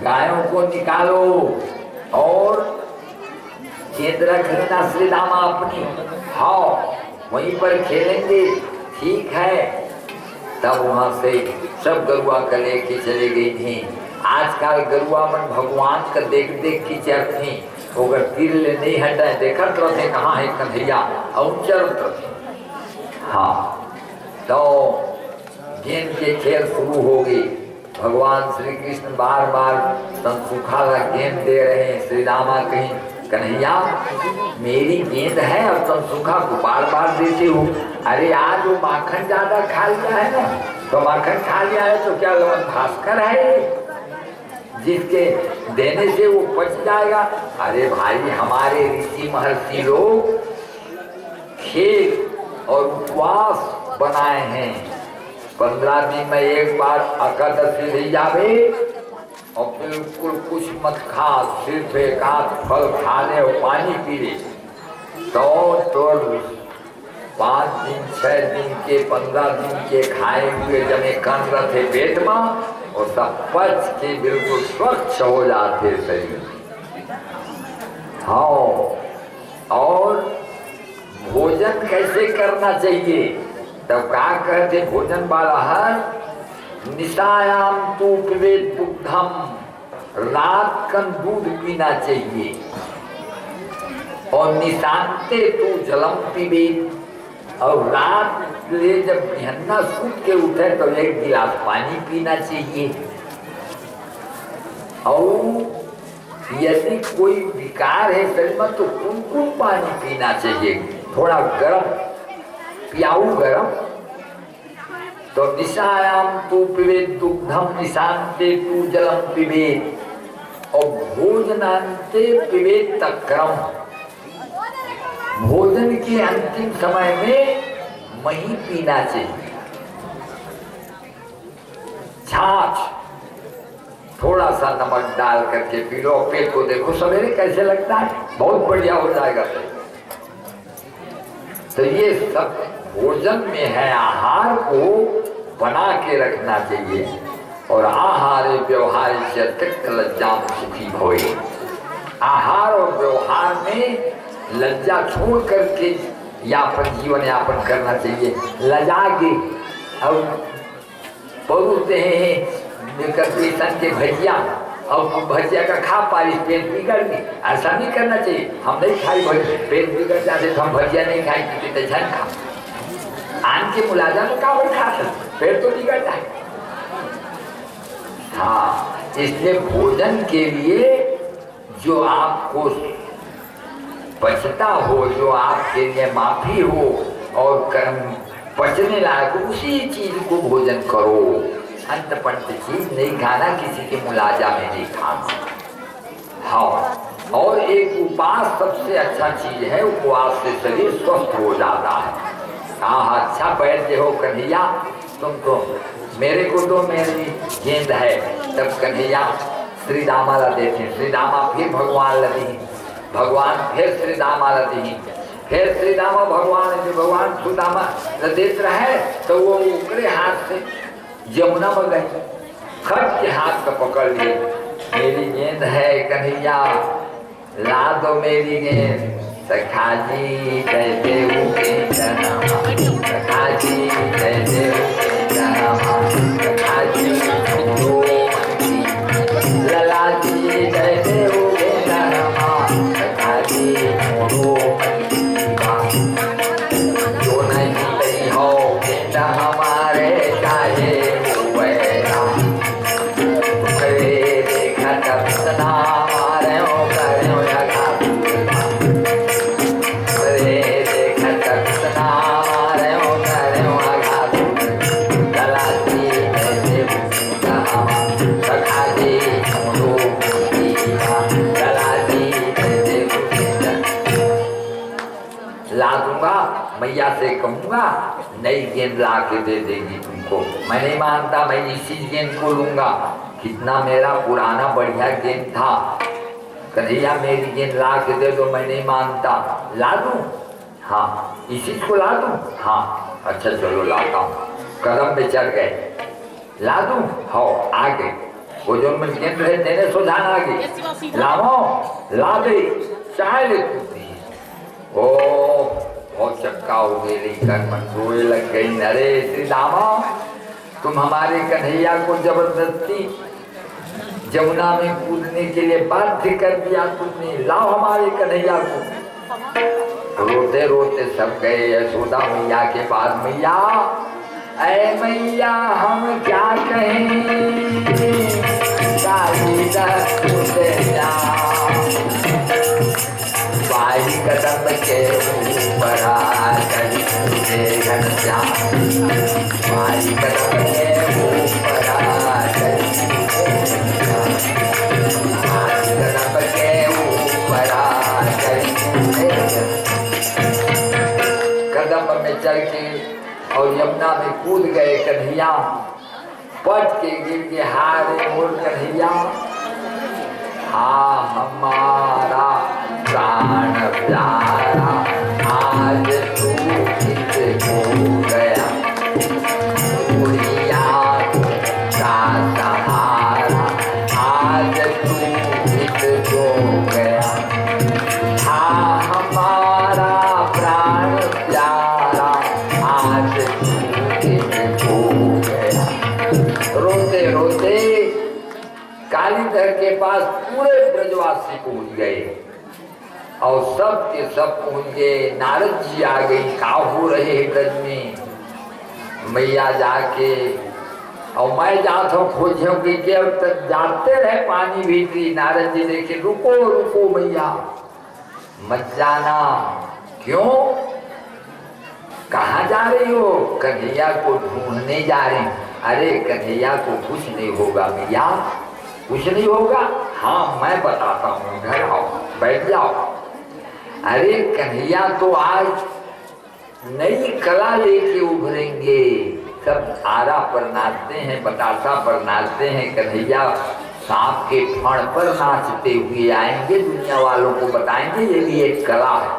गायों को निकालो और गेंद रख लेना श्री रामा अपनी, हाँ वहीं पर खेलेंगे, ठीक है। तब वहां से सब गरुआ का लेके चले गई थी। आजकल गरुआ मन भगवान का देख देख की चरती, अगर तीर ले नहीं हटाए देखत रहते कहाँ है कन्हैया और चलत रहते। हाँ तो गेंद के खेल शुरू हो गई। भगवान श्री कृष्ण बार बार तनसुखा गेंद दे रहे हैं। श्री रामा कहीं कन्हैया मेरी गेंद है और तनसुखा को बार बार देते हो। अरे आज वो माखन ज्यादा खा लिया है ना, तो माखन खा लिया है तो क्या लवन भास्कर है जिसके देने से वो पच जाएगा। अरे भाई हमारे ऋषि महर्षि लोग खेत और उपवास बनाए हैं। 15 दिन में एक बार एकादशी ले जावे और बिल्कुल कुछ मत खा, सिर्फ एक आध फल खा ले और पानी पी ले तो 5 दिन 6 दिन के 15 दिन के खाए हुए जमे कन रहते पेट में और सब पच के बिल्कुल स्वच्छ हो जाते शरीर। हाँ और भोजन कैसे करना चाहिए, तब क्या कहते भोजन वाला है निशायाम तो पिबेत दुग्धम, रात का दूध पीना चाहिए और निशांते तो जलम पीबेत, और रात ले जब बिहन्ना सूत के उठे तो 1 गिलास पानी पीना चाहिए। और यदि कोई विकार है शरीर में तो कुन पानी पीना चाहिए, थोड़ा गर्म पियाऊ गर्म। तो निशायाम तू पिबेत दुग्धम निशांते तू जलम पिबेत और भोजनांते पिबेत तक्रम, भोजन के अंतिम समय में मही पीना चाहिए। छाछ थोड़ा सा नमक डाल करके पी लो, पेट को देखो सवेरे कैसे लगता है, बहुत बढ़िया हो जाएगा। तो ये सब भोजन में है, आहार को बना के रखना चाहिए। और आहार व्यवहार से अत्यंत लज्जा सुखी भोए, आहार और व्यवहार में लज्जा छोड़ करके यापन जीवन यापन करना चाहिए। लजा के और बोलते हैं कृष्ण के भजिया और भजिया का खा पाई पेट बिगड़ गई, ऐसा नहीं करना चाहिए। हम नहीं खाई भजिया, पेट बिगड़ जाते तो हम भजिया नहीं खाएंगे तो झन खा आन के मुलाजा में का खा सकते, पेट तो बिगड़ जाए। हाँ इसलिए भोजन के लिए जो आपको पचता हो, जो आपके लिए माफी हो और कर्म पचने लायक उसी चीज को भोजन करो। अंत पंत चीज नहीं खाना, किसी के मुलाजा में नहीं खाना। हाँ और एक उपवास सबसे अच्छा चीज है, उपवास से शरीर स्वस्थ हो जाता है। हाँ अच्छा बैठते हो कन्हैया, तुम तो मेरे को तो मेरी गेंद है। तब कन्हैया श्री रामा ला देते, श्री रामा फिर भगवान लदी, भगवान फिर श्री रामा लदी, फिर श्री रामा भगवान जो भगवान सुदामा देते रहे तो वो उकरे हाथ से यमुना में गए, खट के हाथ का पकड़ लिए, मेरी गेंद है कन्हैया ला दो मेरी गेंद। सखा जी कहते हो सखा जी कहते हो सखा जी लला जी कहते हो सखा जी जो नहीं हो बेटा हमारे चाहे देखा तब सदा हमारे हो करे हो या ला दूंगा, मैया से कहूंगा नई गेंद ला के दे देगी तुमको। मैं नहीं मानता, मैं इसी गेंद को लूंगा, कितना मेरा पुराना बढ़िया गेंद था। कन्हैया मेरी गेंद ला के दे दो, मैं नहीं मानता। ला दूं? हाँ इसी को ला दूं? हाँ अच्छा चलो लाता हूँ। कदम पे चढ़ गए, ला दूं? हाँ आ गए। वो जो मन केंद्र है तेने सुधान आगे लामो लादे चाय ले कुत्ती ओ बहुत चक्का हो गई लेकर मन रोए लग गई। नरे श्री दामा तुम हमारे कन्हैया को जबरदस्ती जमुना में कूदने के लिए बाध्य कर दिया तुमने, लाओ हमारे कन्हैया को। रोते रोते सब गए यशोदा मैया के पास। मैया ऐ मैया हम क्या कहें बाई कदम के ऊपर बाई कदम के ऊपर कदम में चल के और यमुना में कूद गए कन्हैया। पट के गिर के हारे मोर कन्हैया। हाँ हमारा प्राण प्यारा आज तू किसको गया, उड़िया का सहारा आज तू किसको गया। हाँ हमारा प्राण प्यारा आज तू किसको गया। रोते रोते कालीधर के पास पूरे ब्रजवासी पहुंच गए और सब के सब पहुंच गए। नारद जी आ गई, का हो रहे ब्रज में। मैया जाके और मैं जाता हूँ खोजों की अब तक जाते रहे पानी भीतरी। नारद जी देखे रुको रुको मैया मत जाना। क्यों कहाँ जा रही हो? कन्हैया को ढूंढने जा रहे हैं। अरे कन्हैया को कुछ नहीं होगा मैया, कुछ नहीं होगा। हाँ मैं बताता हूँ, घर आओ बैठ जाओ। अरे कन्हैया तो आज नई कला लेके उभरेंगे। सब आरा पर नाचते हैं, बतासा पर नाचते हैं। कन्हैया सांप के फण पर नाचते हुए आएंगे, दुनिया वालों को बताएंगे ये भी एक कला है।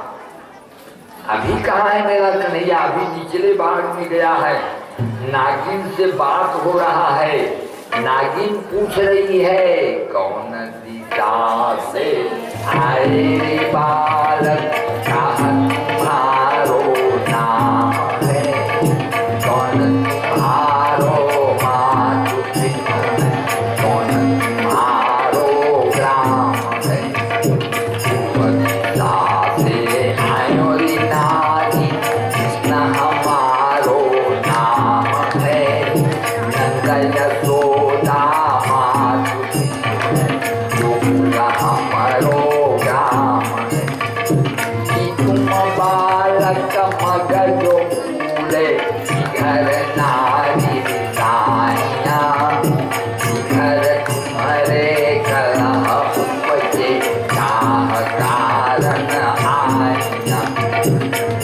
अभी कहाँ है मेरा कन्हैया? अभी निचले भाग में गया है। नागिन से बात हो रहा है। नागिन पूछ रही है कौन दिशा से आए रे बालक, कहाँ तुम्हारो नाम है, कौन तुम्हारो मातु पिता है, कौन तुम्हारो ग्राम है। दिशा से आयो रे नारी, कृष्ण हमारो नाम है, नंद यशोदा मातु हमारो ग्राम है। तुम बालक मगजो फूले घर नारी साइया, घर तुम्हारे कलह उपजे चाह कारण आया।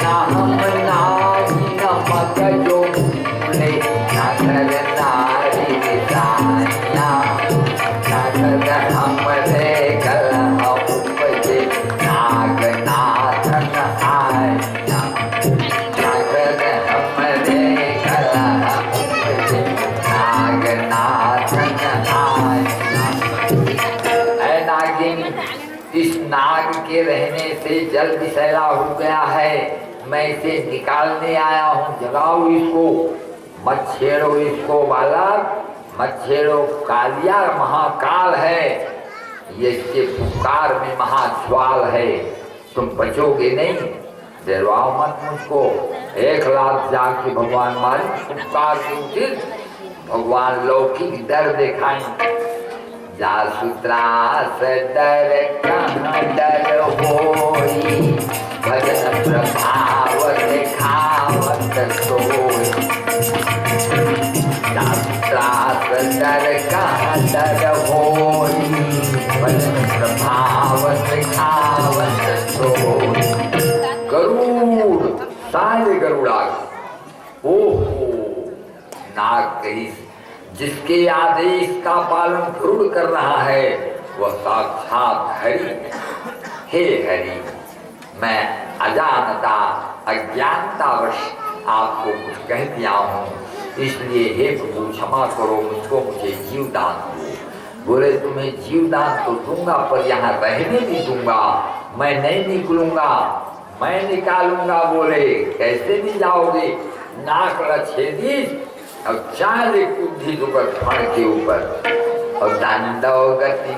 ना हम नारी न मगजो फूले न घर नारी साइया, घर हमरे कलह उपजे नागनाथन आया। घर हमरे कलह उपजे नागनाथन आया। ऐ नागिन, इस नाग के रहने से जल विषैला हो गया है। मैं इसे निकालने आया हूँ, जगाओ इसको, मत छेड़ो इसको बालक, मत छेड़ो। कालिया महाकाल है, ये इसके पुकार में महाज्वाल है, तुम बचोगे नहीं। डरवाओ मत मुझको। 1 लाख जाके भगवान मारे पुकार के उचित भगवान लौकिक डर दिखाएं। जासुत्रास डर कहाँ डर होई, भजन प्रभाव दिखावत सोई। जासुत्रास डर कहाँ डर होई, भजन प्रभाव दिखावत सोई। गरुड़ सारे गरुड़ा, ओहो नाग कही जिसके आदेश का पालन गरुड़ कर रहा है वह साक्षात हरि। हे हरि, मैं अजानता अज्ञानतावश आपको कुछ कह दिया हूँ, इसलिए हे प्रभु क्षमा करो मुझको, मुझे जीव दान दो। बोले तुम्हें जीवदान तो दूंगा पर यहाँ रहने नहीं दूंगा, मैं नहीं निकलूंगा, मैं निकालूंगा। बोले कैसे नहीं जाओगे? नाक लछेदी और 4 कुंडी ऊपर फड़ के ऊपर और तांडव गति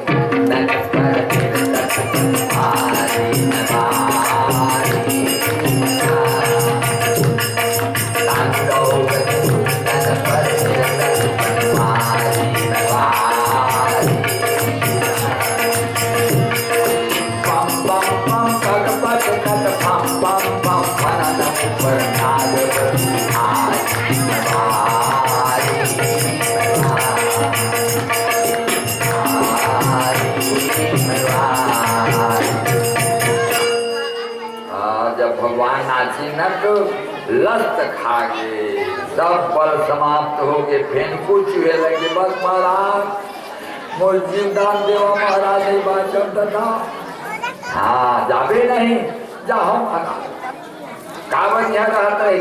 जब भगवान नाची न तो लस्त खा गए, सब बल समाप्त हो गए, फिर कुछ हुए लगे बस महाराज मोर जीवदान देवा महाराज नहीं बाचम था। हाँ जाबे नहीं जाओ महाराज कावन यहाँ रहता है।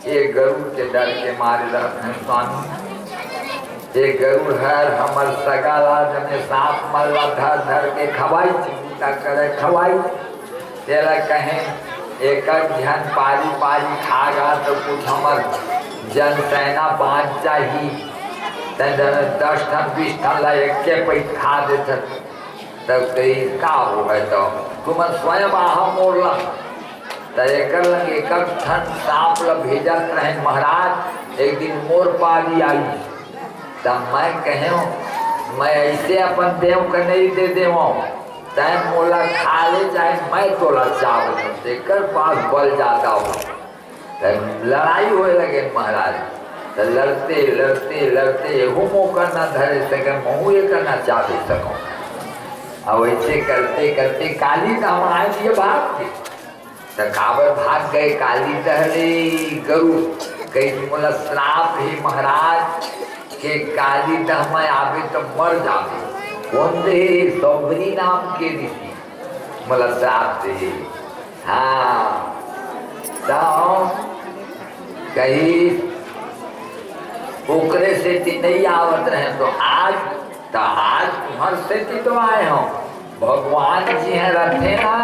ये गरुड़ के डर के मारे रहते हैं स्वामी। ये गरुड़ है हमर सगाला जब सांप मल्ला धर धर के खवाई चिंता करे खवाई तेरा कहें एक ध्यान पारी पारी खागा तो कुछ हमर जन सेना बाँच चाहिए 10 टन 20 टन ला एक के पैसा खा देते तब कहीं का हो है तो तुम स्वयं आह मोड़ला तो एक ठन सांप ला भेजत रहे महाराज। एक दिन मोर पारी आई तब मैं कहे मैं ऐसे अपन देव का नहीं दे देव तय मोला खा ले जाए मैं तोला चावल देकर पास बल जाता हूँ। लड़ाई होए लगे महाराज तो लड़ते लड़ते लड़ते हुमो करना धरे सके महू ये करना चाहे सको। अब ऐसे करते करते काली का हमारे लिए भाग थे तो काबर भाग गए काली टहले गरु कई मोला श्राप ही महाराज के काली दह में आवे तो मर जावे। कौन दे? सौभरी नाम के ऋषि मला श्राप दे। हाँ तो कहीं ओकरे से नहीं आवत रहे तो आज तुम्हार से तो आए हो भगवान जी हैं रखे ना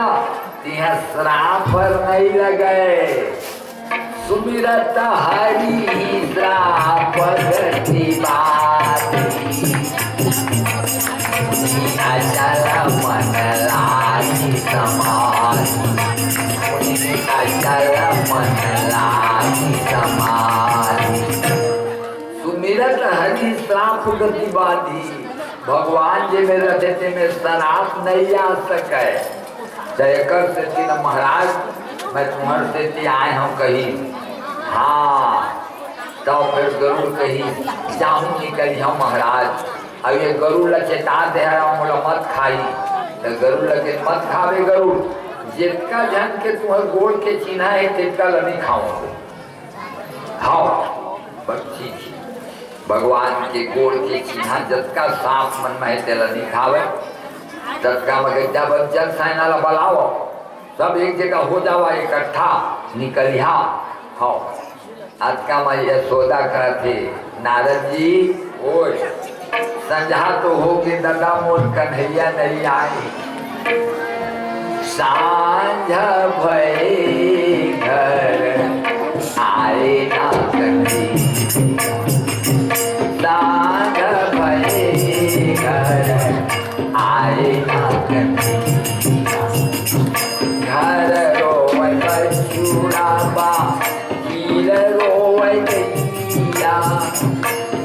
तिहा श्राप पर नहीं लगे। सुमिरत हरि श्राप गति बाती अचल मन लागी समाधि अचल मन लागी समाधि। सुमिरत हरि श्राप गति बाती भगवान जी में रहते थे में श्राप नहीं आ सके। जयकर से तीन महाराज मैं तुम्हारे से ती आए हम कहीं। हाँ तो फिर गरुड़ कहीं जाऊँ निकली हम महाराज। अब ये गरुड़ लचेता दे रहा मोला मत खाई तो गरुड़ लगे मत खावे गरुड़ जितना जन के तुम्हारे गोड़ के चिन्हा है तिनका नहीं खाओगे। हाँ बच्ची भगवान के गोड़ के चिन्हा जतका सांप मन में तेला नहीं खावे तत्का मगर जब जन सेना ला बुलाओ सब एक जगह हो जावा इकट्ठा निकलिया। हाँ आज का मैं यशोदा करते नारद जी ओए संझा तो हो के दादा मोर कन्हैया नहीं आई। सांझ भई घर आए ना कन्हैया सांझ भई घर आए ना कन्हैया। घर रोवे बचुड़ाबा कील रोवे गैया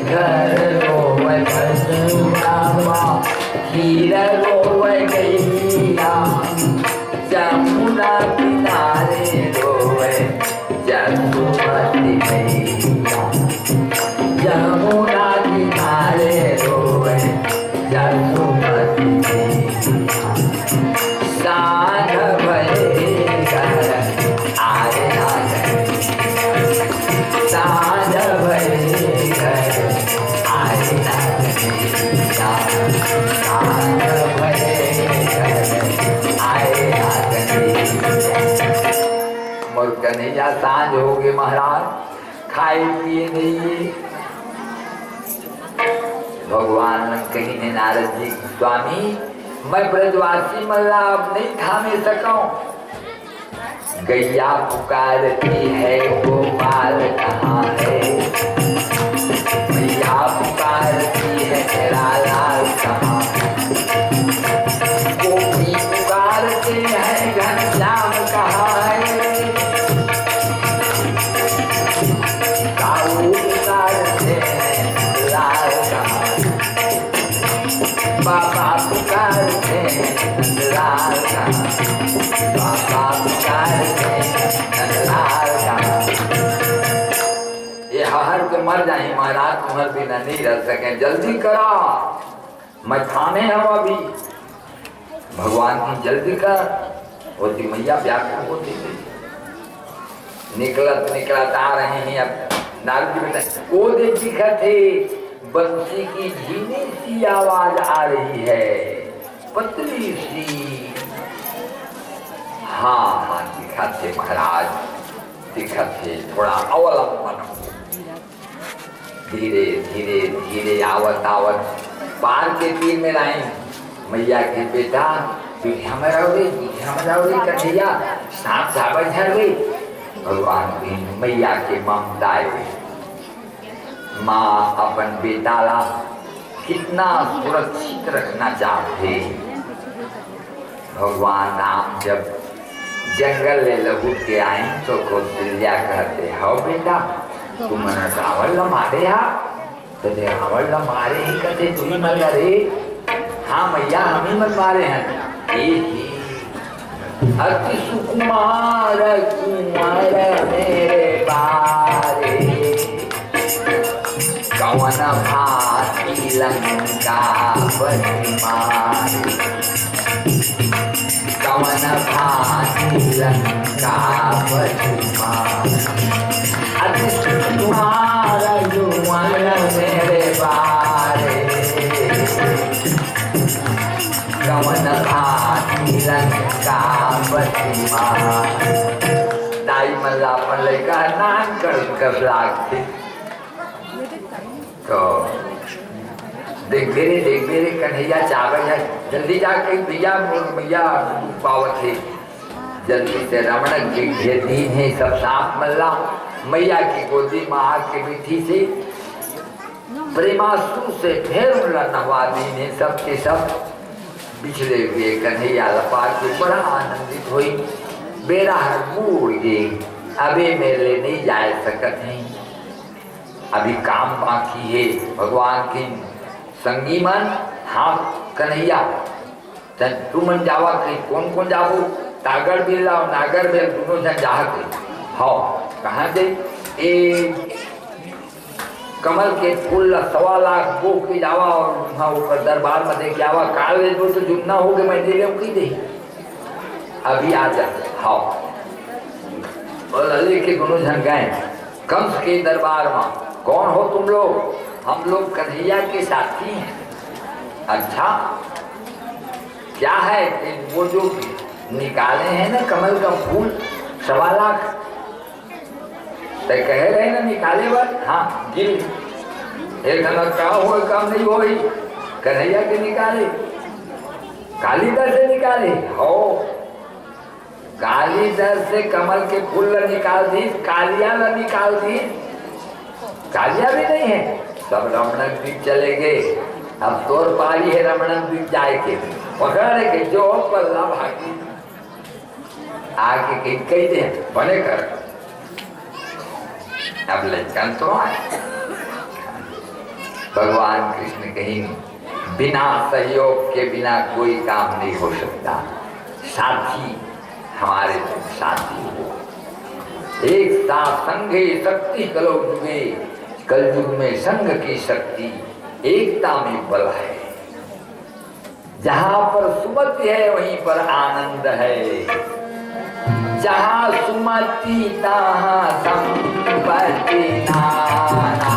घर रोवे बचुड़ाबा कील रोवे गैया। जमुना किनारे रोवे जसुमती मैया जमुना किनारे रोवे जसुमती मैया। सांझ भई घर आए ना सांझ भई घर आए ना सांझ भई घर आए ना। मोर कन्हैया सांझ हो गए महाराज खाए पिए नहीं भगवान कहीं ने नारद जी स्वामी मैं ब्रजवासी मल्ला अब नहीं थामे सकूं, गैया पुकारती है गोपाल कहाँ है, मैया पुकारती है तेरा लाल कहाँ है, गोपी पुकारते हैं घनश्याम कहाँ है, काऊ पुकारते हैं लाल कहाँ है, बाबा पुकारते हैं लाल कहाँ है, बाबा पुकारते हैं लाल कहाँ है। ये हर के मर जाए महाराज, तुम्हारे बिना नहीं रह सके, जल्दी करा मैं थाने हूँ अभी, भगवान की जल्दी कर। होती मैया व्याकुल होती थी, निकलत निकलत आ रहे हैं। अब नारद जी बेटा वो देखी थे बंसी की धीमी सी आवाज आ रही है, पतली सी। हाँ हाँ दिखाते महाराज, दिखाते थोड़ा अवलंबन, धीरे धीरे धीरे आवत आवत पार के तीर में लाए मैया के बेटा हमारा कन्हैया सांप साबर झड़ गई। भगवान की मैया के ममता माँ अपन बेटा ला कितना सुरक्षित रखना चाहते। भगवान राम जब जंगल ले लघु के आए तो कौशल्या कहते हो बेटा तुम रावण ल मारे हा, तो रावण ल मारे ही कहते तुम मर रे। हाँ मैया हम ही मत मारे हैं। अति सुकुमार कुमार मेरे बारे, कवन भाती लंका पति मारे, कवन भाती लंका पति मारे, अति सुकुमार कुमार मेरे बारे, कवन भाती लंका पति मारे। दाई मल्ला पर लेकर नान कर लागते तो देख मेरे कन्हैया चावल है, जल्दी जाके भैया भैया पावत है, जल्दी से रमण की खेती है सब सांप मल्ला मैया की गोदी में आके बैठी से प्रेमासु से फिर नहवा दी ने सबके सब बिछड़े हुए कन्हैया लपा के बड़ा आनंदित हुई। बेरा बूढ़ गई, अबे मेरे नहीं जा सकत हैं, अभी काम बाकी है। भगवान की संगी मन हाँ कन्हैया तू मन जावा कहीं कौन कौन जाबो, तागर बिल लाओ नागर बिल दोनों जन जा के हाँ कहाँ से ए कमल के फूल 1.25 लाख बो के जावा और हाँ ऊपर दरबार में देख आवा, काल वे तो जुड़ना हो गए मैं दे ले की दे अभी आ जा। हाँ और ललित के दोनों जन गए कंस के दरबार में। कौन हो तुम लोग? हम लोग कन्हैया के साथी हैं। अच्छा क्या है? वो जो निकाले हैं ना कमल का फूल 1.25 लाख तो कह रहे ना निकाले बात। हाँ गिर एक क्या हो काम नहीं हो कन्हैया के निकाले, कालीदर से निकाले हो, कालीदर से कमल के फूल निकाल दी, कालिया निकाल दी, कालिया भी नहीं है, सब रमणक द्वीप चले गए। अब तोर पारी है रमणक द्वीप जाए के पकड़ के जो पल्ला भागी आके कही दे बने कर। अब लचकन तो आए। भगवान कृष्ण कहीं बिना सहयोग के बिना कोई काम नहीं हो सकता। साथी हमारे साथी हो, एक साथ संघे शक्ति कलो जुगे, कलयुग में संघ की शक्ति एकता में बल है। जहाँ पर सुमति है वहीं पर आनंद है, जहाँ सुमति तहाँ संपत्ति नाना,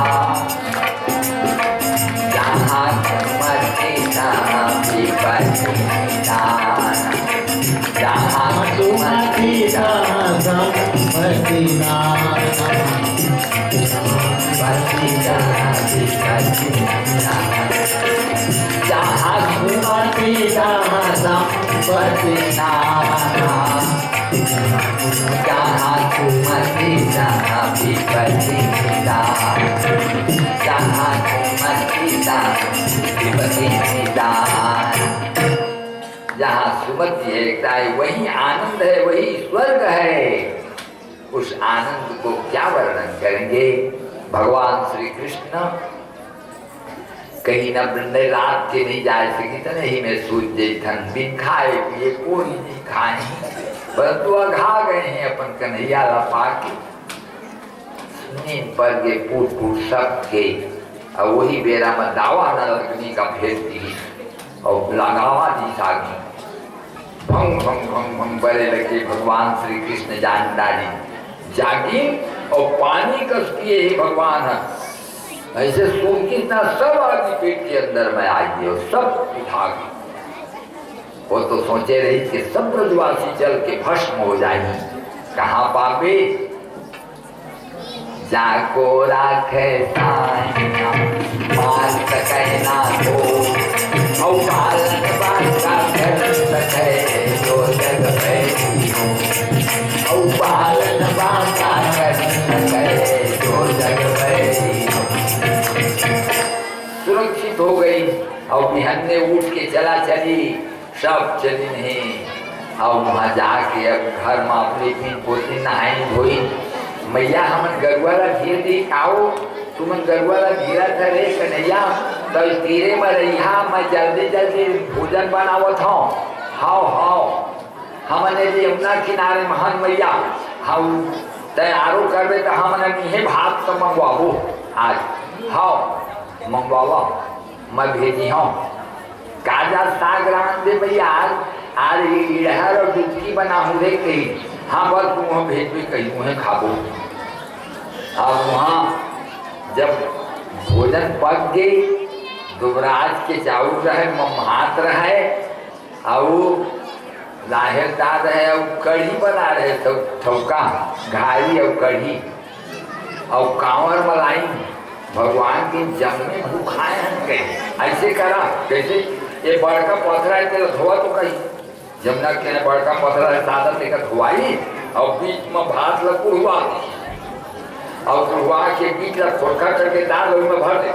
जहाँ सुमति तहाँ विपत्ति नाना, जहाँ सुमति तहाँ संपत्ति नाना, विपत्ति तहाँ विपत्ति नाना। जहाँ सुमति जहाँ संपत्ति नाना, जहाँ सुमति जहाँ विपत्ति निदान, जहाँ सुमति जहाँ विपत्ति निदान। जहाँ सुमति है वही आनंद है, वही स्वर्ग है। उस आनंद को क्या वर्णन करेंगे। भगवान श्री कृष्ण कहीं न वृंदे रात के नहीं जा सकी तो नहीं में सूझे धन बिन खाए पिए कोई नहीं खाए, परंतु अघा गए हैं अपन कन्हैया लपा के नींद पर के पूट पूट सब के। और वही बेरा में दावा न लगनी का फेरती और लगावा दी सागी भंग भंग भंग भंग बड़े लगे। भगवान श्री कृष्ण जान डाली जागी और पानी कस किए ही भगवान ऐसे सोच के इतना सब आदमी पेट के अंदर में आई और सब उठा गई। वो तो सोचे रही कि सब ब्रजवासी जल के भस्म हो जाएंगे। कहाँ पापे जाको राखे मार सके ना हो और पालन बाका कर सके जो जग में और पालन बाका कर सके जो जग में। सुरक्षित हो गई और बिहन्ने उठ के चला चली, सब चली नहीं। और वहाँ जाके अब घर में अपनी पोती नहाई धोई। मैया हमन गरुआला धीरे दी आओ, तुमन गरुआला धीरा था रे कन्हैया, तो तीरे में रहिया मैं जल्दी जल्दी भोजन बनावत हूँ। हाओ हाओ हमने यमुना किनारे महान मैया हम तैयारो करबे तो हमने नहीं भात तो मंगवाबो आज। हाओ मंगवावा मैं भेजी हूँ काजा साग रान दे भैया आज इड़हर और डुबकी बना हूँ रे कही। हाँ बस तू वहाँ भेज भी कही मुँह खाबो। अब वहाँ जब भोजन पक गई, दुबराज के चाउर रहे, मम्हात रहे और लाहेरदार रहे और कढ़ी बना रहे तो ठौका घारी और कढ़ी और कांवर मलाई भगवान के जन्म में भूखाए हैं। कहीं ऐसे करा कैसे ये बड़का पथरा है तेरा धोआ तो कहीं जमुना के बड़का पथरा है सादा लेकर धोवाई और बीच में भात लग कुड़वा और कुड़वा के बीच लग खोखा करके दाल में भर दे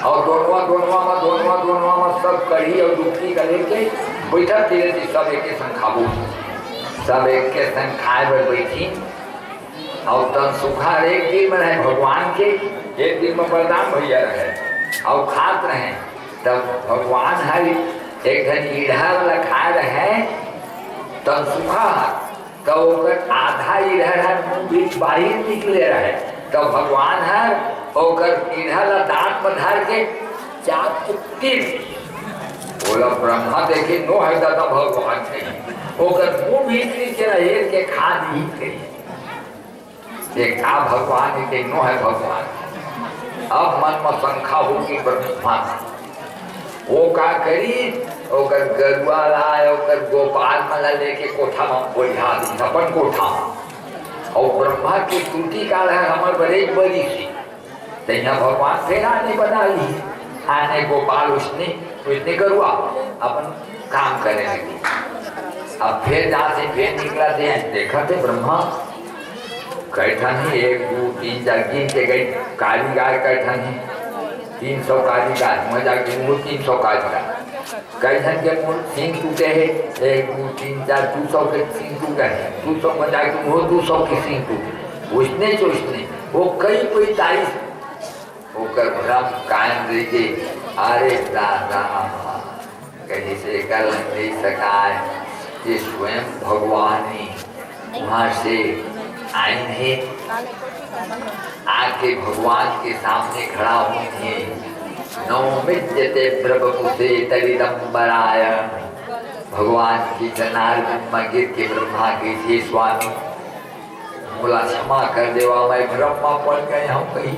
और दोनों में सब कढ़ी और डुबकी का लेके बैठा धीरे धीरे सब एक संग खाबू। सब एक के संग खाए पर बैठी और तन सुखा एक दिन में रहे भगवान के, एक दिन में बलराम भैया रहे और खात रहे। तब भगवान हरि एक घन ईढ़ा वाला खाए रहे तन सुखा तो आधा ईढ़ा मुँह बीच बाहर निकले रहे। तो भगवान हर ओकर ईढ़ा ला दांत में धर के चाप चुपती बोला ब्रह्मा देखे नो है दादा भगवान के ओकर मुँह बीच नीचे रहे के खा दी गई। एक का भगवान के नो है भगवान। अब मन में शंखा होगी ब्रह्मा वो का करी ओकर गरुआ लाए ओकर गोपाल मला लेके कोठा में बोझा दी अपन कोठा और ब्रह्मा की टूटी का है हमार बड़े बड़ी सी तैया भगवान फिर आने बना ली आने गोपाल उसने गरुआ अपन काम करने लगी। अब फिर जाते फिर निकला थे देखा थे ब्रह्मा कैठा नहीं 1 2 3 4 गिन के गई काली गाय कैठा नहीं 300 काली गाय मजा के मुँह 300 काली गाय कैठन के मुँह सिंह टूटे है 1 2 3 4 200 के सिंह टूटे है 200 मजा के मुँह 200 के सिंह टूटे उसने जो उसने वो कई कोई तारीफ होकर भ्रम कायम रह गई। अरे दादा कहीं से कर नहीं सका ये स्वयं भगवान ही वहाँ से आए हैं आके भगवान के सामने खड़ा हुए थे। नौमित्यते ब्रह्मपुते तरिदंबराय भगवान की जनार्दन में गिर के ब्रह्मा के थे स्वामी बोला क्षमा कर देवा मैं भ्रम में पड़ गए हम कहीं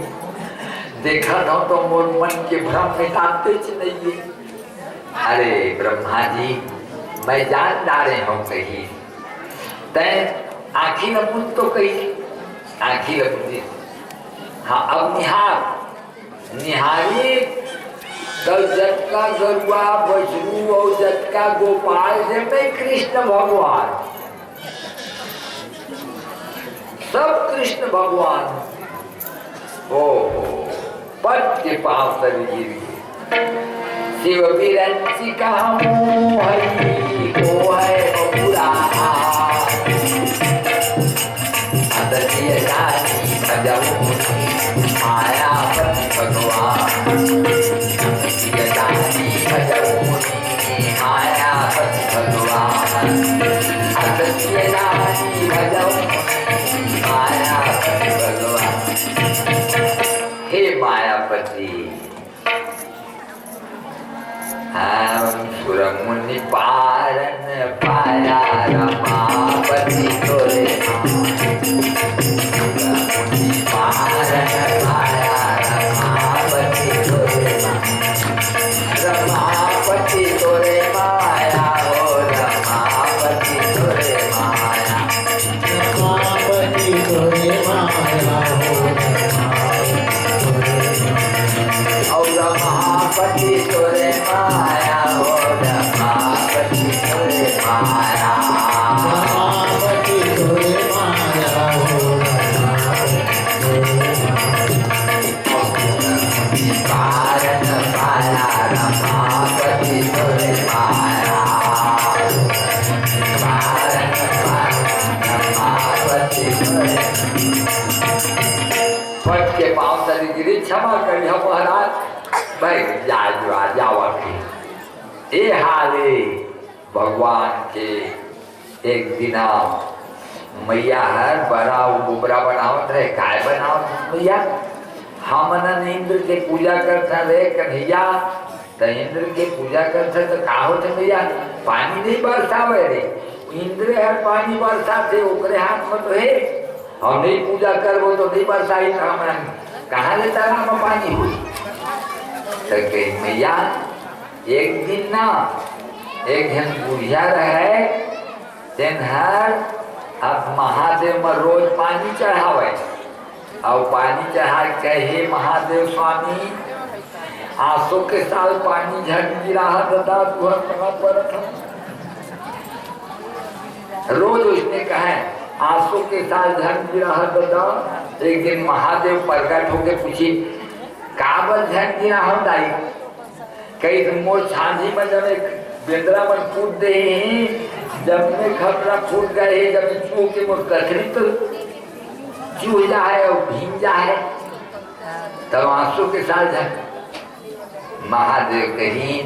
देखा था तो मोर मन के भ्रम मिटाते नहीं। अरे ब्रह्मा जी मैं जान डाले हूँ कहीं तय आखिर अमुद तो कही आखिर अमुद। हाँ अब निहारी कल जट का गरुआ बछरू और जट का गोपाल जब में कृष्ण भगवान, सब कृष्ण भगवान। ओ पद के पाव तरी गिर गए। शिव विरंची का हरि को है बुरा माया भगवान, माया भगवान, माया भगवान। हे मायापति, हम सुरमुनि पारन पाया रमापति तोरे सुरमुनि पारन पाया रमापति तोरे रमापति तोरे माया हो रमापति तोरे माया रमापति तोरे माया हो रमापति तोरे माया हो रमापति तोरे माया रमापति तोरे माया हो कारण पाया रमापति तोरे माया कारण पाया रमापति तोरे। पद के पाँव तली गिरी, क्षमा करिए महाराज, भाई जावा के ये हाले भगवान के। एक दिना मैया हर बड़ा गोबरा बनावत रहे, काय बनावत मैया, हमन इंद्र के पूजा करते रहे कन्हैया, तो इंद्र के पूजा करते तो का होते मैया, पानी नहीं बरसावे रे, इंद्र हर पानी बरसाते ओकरे हाथ में तो है, हम नहीं पूजा करबो तो नहीं बरसाई, तो हमन कहाँ ले तालाब में पानी हुई। तो कही मैया एक दिन ना एक जन बुढ़िया रहे, तेन हर अब महादेव में रोज पानी चढ़ावे, और पानी चढ़ा कहे महादेव स्वामी आंसू के साल पानी झट गिरा दादा रोज उसने कहा आंसू के साल झट गिरा दादा। एक दिन महादेव प्रकट होके पूछी काबल झट गिरा हो दाई, कई मोर छांझी में जब एक बेंद्रा में फूट दे, जब में खपरा फूट गए, जब चूह के मोर कथरी तो चूह जाए और भीम जाए, तब आंसू के साथ झट। महादेव कहीं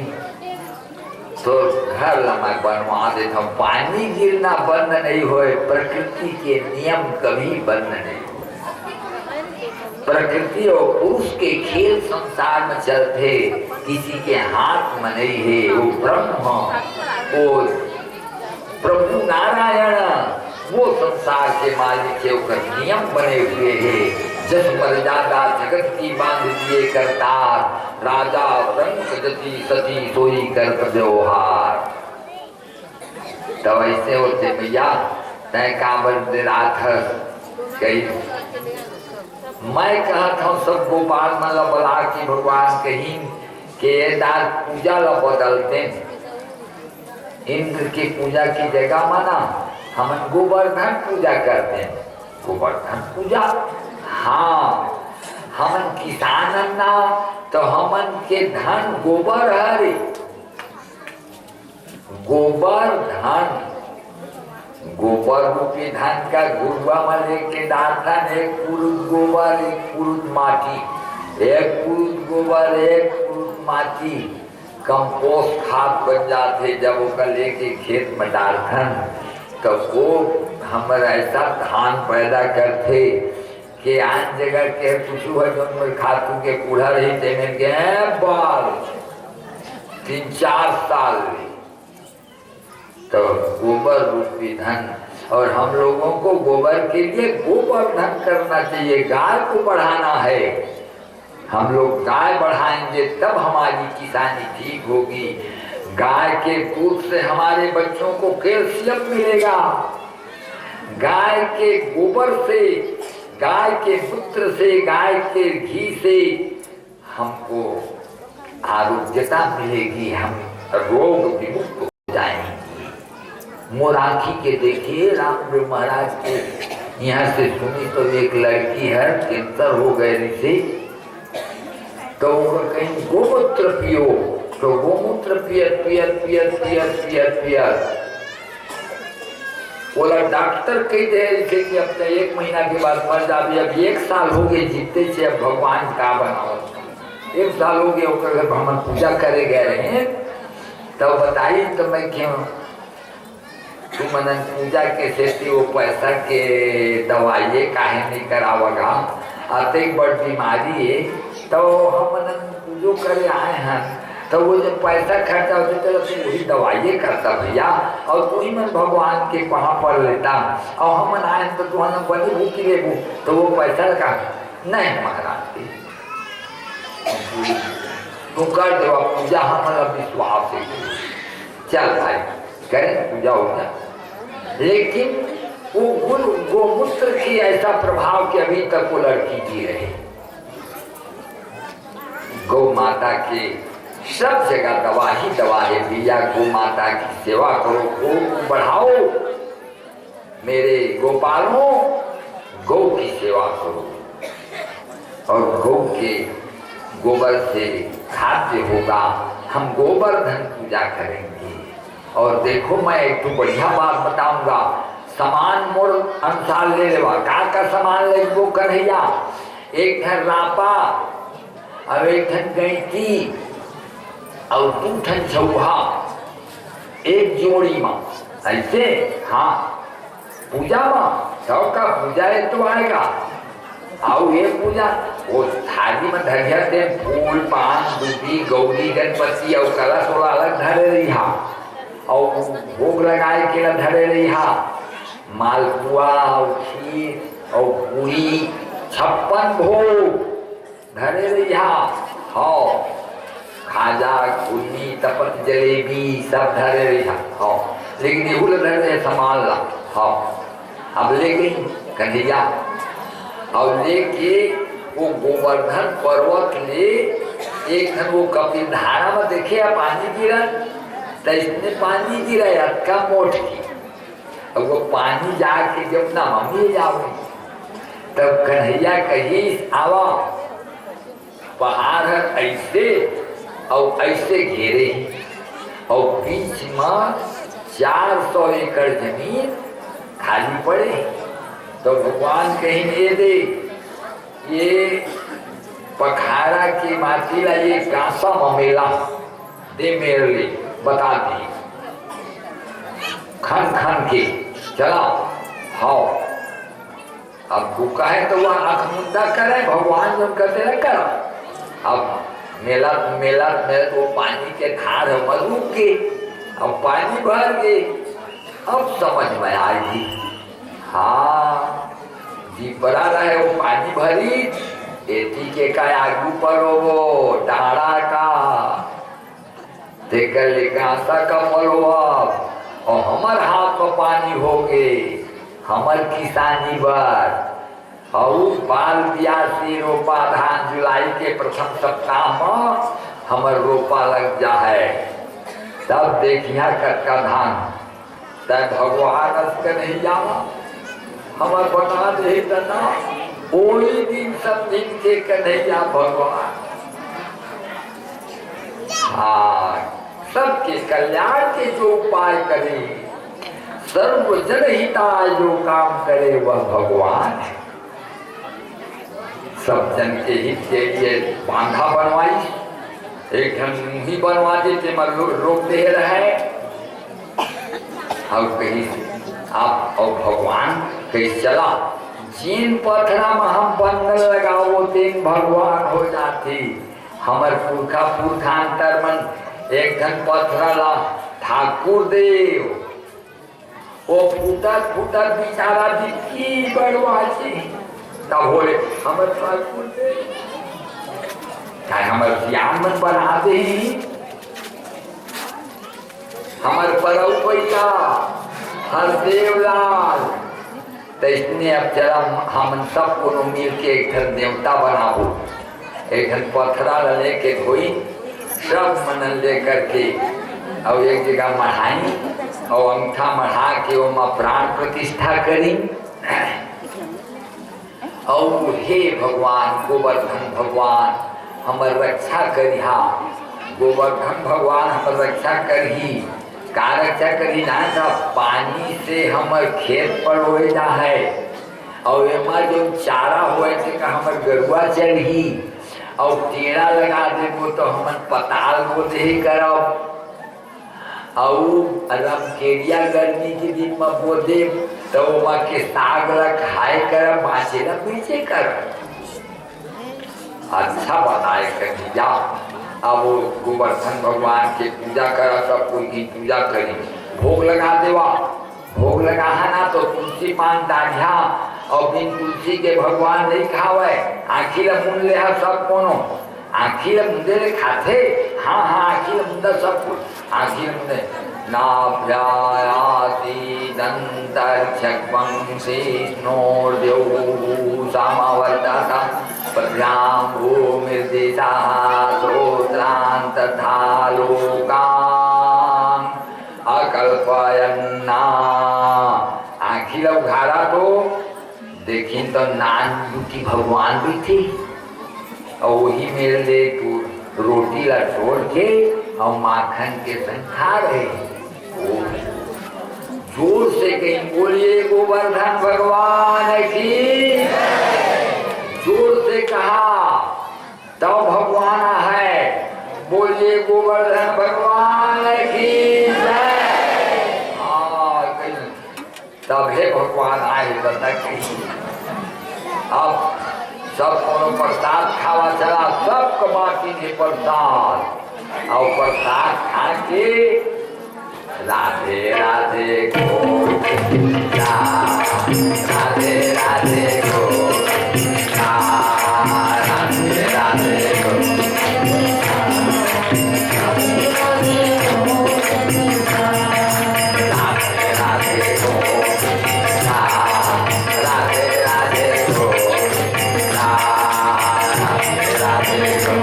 तो घर लमक बनवा देता हूँ, पानी गिरना बंद नहीं होए, प्रकृति के नियम कभी बंद नहीं। प्रकृति और पुरुष के खेल संसार में चलते, किसी के हाथ में नहीं है। वो ब्रह्म, वो प्रभु नारायण, वो संसार के मालिक है, उसका नियम बने हुए हैं। जस मर्यादा जगत की बांध दिए करतार, राजा रंग जति सती सोई कर व्यवहार। तब ऐसे होते भैया तय काबर दे रात कही मैं कहा था सब गोपाल मन बला की भगवान कहीं के दार पूजा ला बदलते, इंद्र की पूजा की जगह माना हम गोवर्धन पूजा करते हैं। गोवर्धन पूजा, हाँ हमन किसान ना तो हमन के धन गोबर हरे, गोबर धन, गोबर रूपी धन का गुरुआ में लेके दान, एक पुरुष गोबर एक पुरुष माटी, एक पुरुष गोबर एक पुरुष माटी, कंपोस्ट खाद बन जाते। जब वो लेके खेत में डालथन तो वो हमारा ऐसा धान पैदा करते कि आन जगह के पूछू है जो मैं खातू के कूड़ा रही थे में गए बाल 3-4 साल तो गोबर रूपी धन। और हम लोगों को गोबर के लिए गोबर धन करना चाहिए, गाय को बढ़ाना है। हम लोग गाय बढ़ाएंगे तब हमारी किसानी ठीक होगी। गाय के दूध से हमारे बच्चों को कैल्शियम मिलेगा, गाय के गोबर से, गाय के मूत्र से, गाय के घी से हमको आरोग्यता मिलेगी, हम रोग विमुक्त हो जाएंगे। मोराखी के देखिए रामदेव महाराज के यहाँ से सुनी तो एक लड़की है, कैंसर हो गए थे, तो कहीं गोमूत्र पियो, तो गोमूत्र पियर पियर पियर पियर पियर पियर बोला डॉक्टर कही दे थे कि अब तो 1 महीना के बाद मर जाबी, अब 1 साल हो गए जीते से, अब भगवान का बनाओ 1 साल हो गए होकर हम पूजा करे गए रहे, तब बताई तो मैं क्यों तू मनन पूजा के से वो पैसा के दवाइये काहे नहीं करावगा, आते बड़ बीमारी है, तो हम मनन पूजो करे आए हैं, तो वो जब पैसा खर्चा होते तो वही दवाइये करता भैया, और तू ही मन भगवान के वहाँ पढ़ लेता, और हम मन आए तो तू हम बनी भूखी लेबू, तो वो पैसा का नहीं महाराज तू कर दो पूजा, हमारा विश्वास है, चल भाई करें पूजा हो गया। लेकिन वो गोमूत्र की ऐसा प्रभाव कि अभी तक वो लड़की जी रही। गौ माता के सब जगह दवा ही दवा है भैया, गौ माता की सेवा करो, गौ को बढ़ाओ, मेरे गोपालों गौ की सेवा करो, और गौ के गोबर से खाद्य होगा, हम गोवर्धन पूजा करेंगे। और देखो मैं एक तो बढ़िया बात बताऊंगा, सामान मोड़ अनुसार ले लेवा, का सामान ले वो कन्हैया, एक ठन रापा और एक ठन गैंती और 2 ठन चौहा, एक जोड़ी माँ ऐसे, हाँ पूजा माँ का पूजा है तो आएगा, आओ ये पूजा वो थाली में धरिया दे, फूल पान दूधी गौरी गणपति और कलश वाला अलग धरे रही, और भोग लगाए के धरे रही, मालपुआ और खीर और पूरी 56 भोग धरे रही, हाँ खाजा कुल्ली तपत जलेबी सब धरे रही, हाँ लेकिन ये धरे संभाल ला, हाँ अब ले गई कन्हैया, और लेके वो गोवर्धन पर्वत ले, एक दिन वो कपिल धारा में देखे पानी गिरा, तो इसने पानी गिरा अटका मोट की, अब वो पानी जाके जब ना मम्मी जाओगे, तब कन्हैया कही आवा पहाड़ है ऐसे और ऐसे घेरे, और बीच में 400 एकड़ जमीन खाली पड़े, तो भगवान कहीं ये दे, ये पखारा की माटी ला ये कांसा ममेला दे मेरे लिए, बता दी खन खन के चला, हाँ अब भूखा है तो वह आँख मुंदा करे, भगवान जो कहते न करो, अब मेला मेला में वो पानी के धार है मधु के, अब पानी भर गए, अब समझ में आएगी, हाँ जी पड़ा रहे वो पानी भरी, एटी के का आगू पर वो डाड़ा का देकर लेकर का पलवा, और हमार हाथ में पानी हो गए, हमार किसानी बर, और बाल बियासी रोपा धान जुलाई के प्रथम सप्ताह में हमार रोपा लग जा है, तब देखिया कटका धान, तब भगवान के नहीं जावा, हमार बना दे तना, ओही दिन सब दिन के कन्हैया भगवान, हाँ सबके कल्याण के जो उपाय करे, सर्व जनहिताय जो काम करे वह भगवान है। सब जन के हित के लिए बांधा बनवाई, एक ढंग ही बनवा देते मगर रोक दे रहे, और कहीं आप और भगवान कहीं चला, जिन पथरा में हम बंधन लगाओ दिन भगवान हो जाती, हमार पुरखा पुरखांतर मन एक घन पथरा ला ठाकुर देव, वो फूटा फूटा बिचारा दिखी बड़वाची, तब बोले हमारे ठाकुर देव, क्या हमारे ज्ञान मन बना दे, हमारे परौपैया हरदेव लाल, तो इसने अब चला हम सबको मिल के एक घर देवता बनाओ, एक घर पथरा लेके धोई, सब मनन लेकर के और एक जगह मढ़ाई और अंगूठा मढ़ा के वहाँ प्राण प्रतिष्ठा करी और हे भगवान गोवर्धन भगवान हमर रक्षा करिहा। गोवर्धन भगवान हमर रक्षा करही। का रक्षा करी ना था पानी से हमर खेत पर हो जा है और एमा जो चारा हुए थे का हमर गरुआ चढ़ी और टेढ़ा लगा देबो तो हमन पताल को दे करब और केरिया गर्मी के दिन में बो दे तो वहाँ के साग ला खाए कर बाँचे ला पीछे कर। अच्छा बताए कहीं जा। अब गोवर्धन भगवान के पूजा करा सब कोई की पूजा करी भोग लगा देवा। भोग लगा है ना तो तुलसी पान दाढ़िया और बिन तुलसी के भगवान नहीं खावे। आखिर मुन ले सब कोनो आखिर मुंदे ले खाते। हाँ हाँ आखिर मुंदा सब कुछ आखिर मुंदे नाभ्यायाति दन्तर्क्षक्वंसी स्नोर्द्यौ सामावर्तता पद्भ्यां भूमिर्दिशा श्रोत्रान् तथा लोकान् अकल्पयन्ना। आखिर उघाड़ा तो देखी तो नान ब्यूटी भगवान भी थी और वही मेरे लिए तू रोटी ला छोड़ के और माखन के संग खा रहे। जोर से कहीं बोलिए गोवर्धन भगवान की। जोर से कहा तो भगवान है। बोलिए गोवर्धन भगवान की तब हे भगवान आए तक। अब सब कोनो प्रसाद खावा चला सब कमाती थी प्रसाद और प्रसाद खा के राधे राधे गोविंदा राधे राधे गोविंदा राधे राधे गोविंदा राधे राधे गोविंदा राधे राधे गोविंदा राधे राधे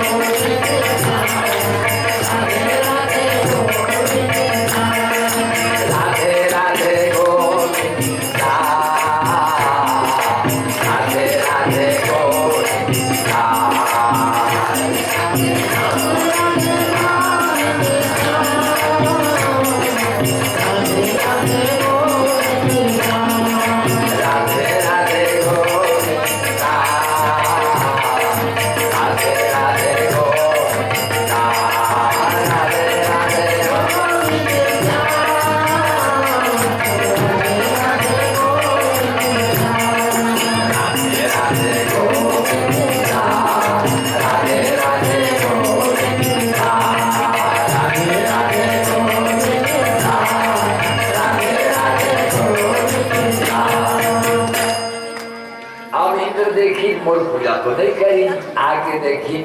मोर पूजा तो नहीं करी। आके देखी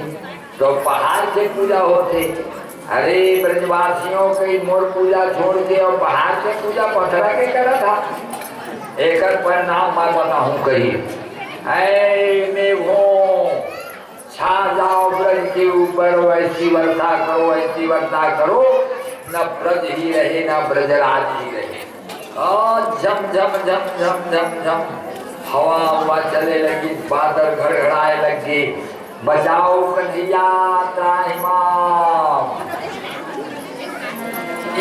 तो पहाड़ से पूजा होते। अरे ब्रजवासियों की मोर पूजा छोड़ के और पहाड़ से पूजा पथरा के करा था। एक परिणाम मैं बताऊं कही मैं वो छा जाओ ब्रज के ऊपर वैसी वर्षा करो ऐसी वर्षा करो न ब्रज ही रहे न ब्रजराज ही रहे। और झम झम झम झम झम झम हवा हवा चले लगी बादल घड़घड़ाए लगे। बजाओ कन्हैया त्राहिमाम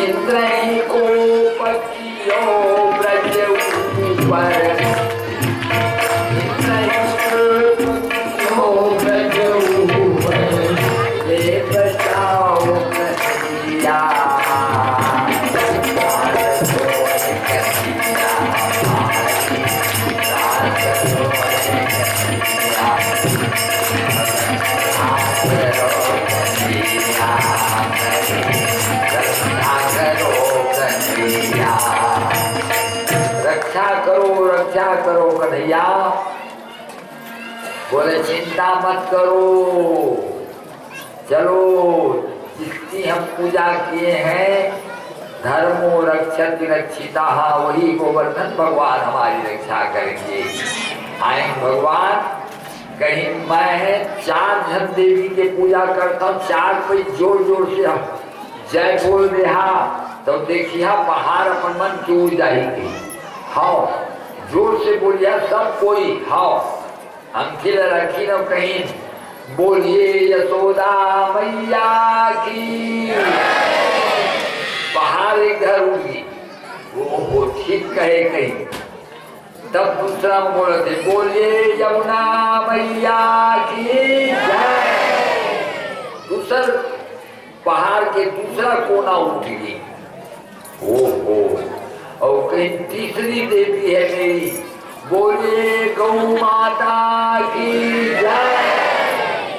इंद्र ही को पतियो ब्रज ऊपर इंद्र ही को पतियो ब्रज ऊपर ले बजाओ कन्हैया रक्षा करो कन्हैया। बोले चिंता मत करो चलो जिसकी हम पूजा किए हैं धर्मो रक्षत रक्षिता वही गोवर्धन भगवान हमारी रक्षा करेंगे। आए भगवान कहीं मैं 4 जन देवी के पूजा करता हूँ, 4 पे जोर जोर से हम जय बोल रहा तो देखिए बाहर अपन मन की उड़ जाएगी। हाँ जोर से बोलिए सब कोई। हाँ अंकिल रखी न कहीं बोलिए यशोदा मैया की। बाहर एक घर उड़ी वो ठीक कहे कहीं। तब दूसरा बोले थे बोलिए यमुना मैया की जय। दूसर पहाड़ के दूसरा कोना उठ गई। ओहो और कहीं तीसरी देवी है मेरी, बोलिए गौ माता की जय।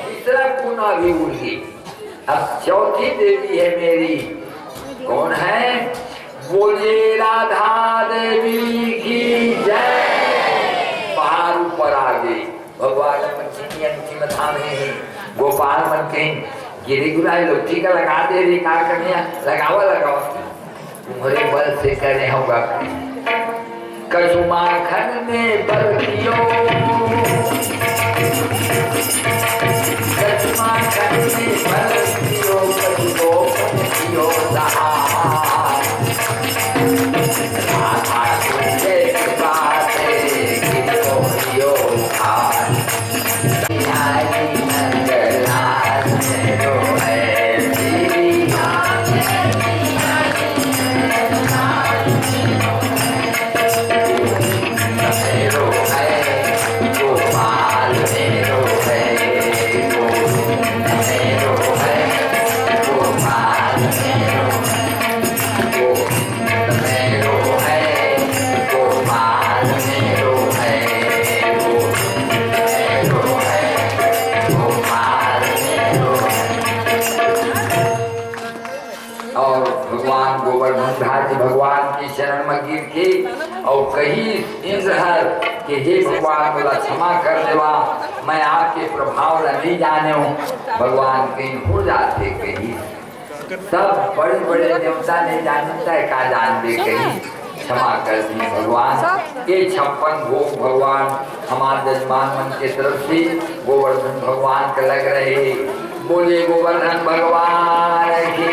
तीसरा कोना भी उठ गई। अब चौथी देवी है मेरी, कौन है? बोलिए राधा देवी की जय। पहाड़ ऊपर आ गई। भगवान गोपाल मन कहीं गिरी गुराई लोटी का लगा दे रही कार कन्या लगावा लगावा तुम्हारे बल से करे होगा। कसुमाखन में बरतियो, कसुमाखन में बरतियो, कसुको बरतियो सहाय। राधा तुझे बाते किसको दियो खाए। बिहारी नंदलाल मेरो है बिहारी मेरो है गोपाल मेरो है मेरो है गोपाल मेरो है गोपाल मेरो है गोपाल मेरो है। और भगवान गोवर्धन जी भगवान की शरण में गिर के और कहीं इंद्रहर कि हे भगवान बोला क्षमा कर देवा, मैं आपके प्रभाव नहीं जाने हूँ। भगवान कहीं हो जाते कहीं सब बड़े बड़े देवता नहीं जानता है का जान दे कहीं क्षमा कर दी भगवान। ये 56 भोग भगवान हमारे जजमान मन के तरफ से गोवर्धन भगवान के लग रहे। बोले गोवर्धन भगवान की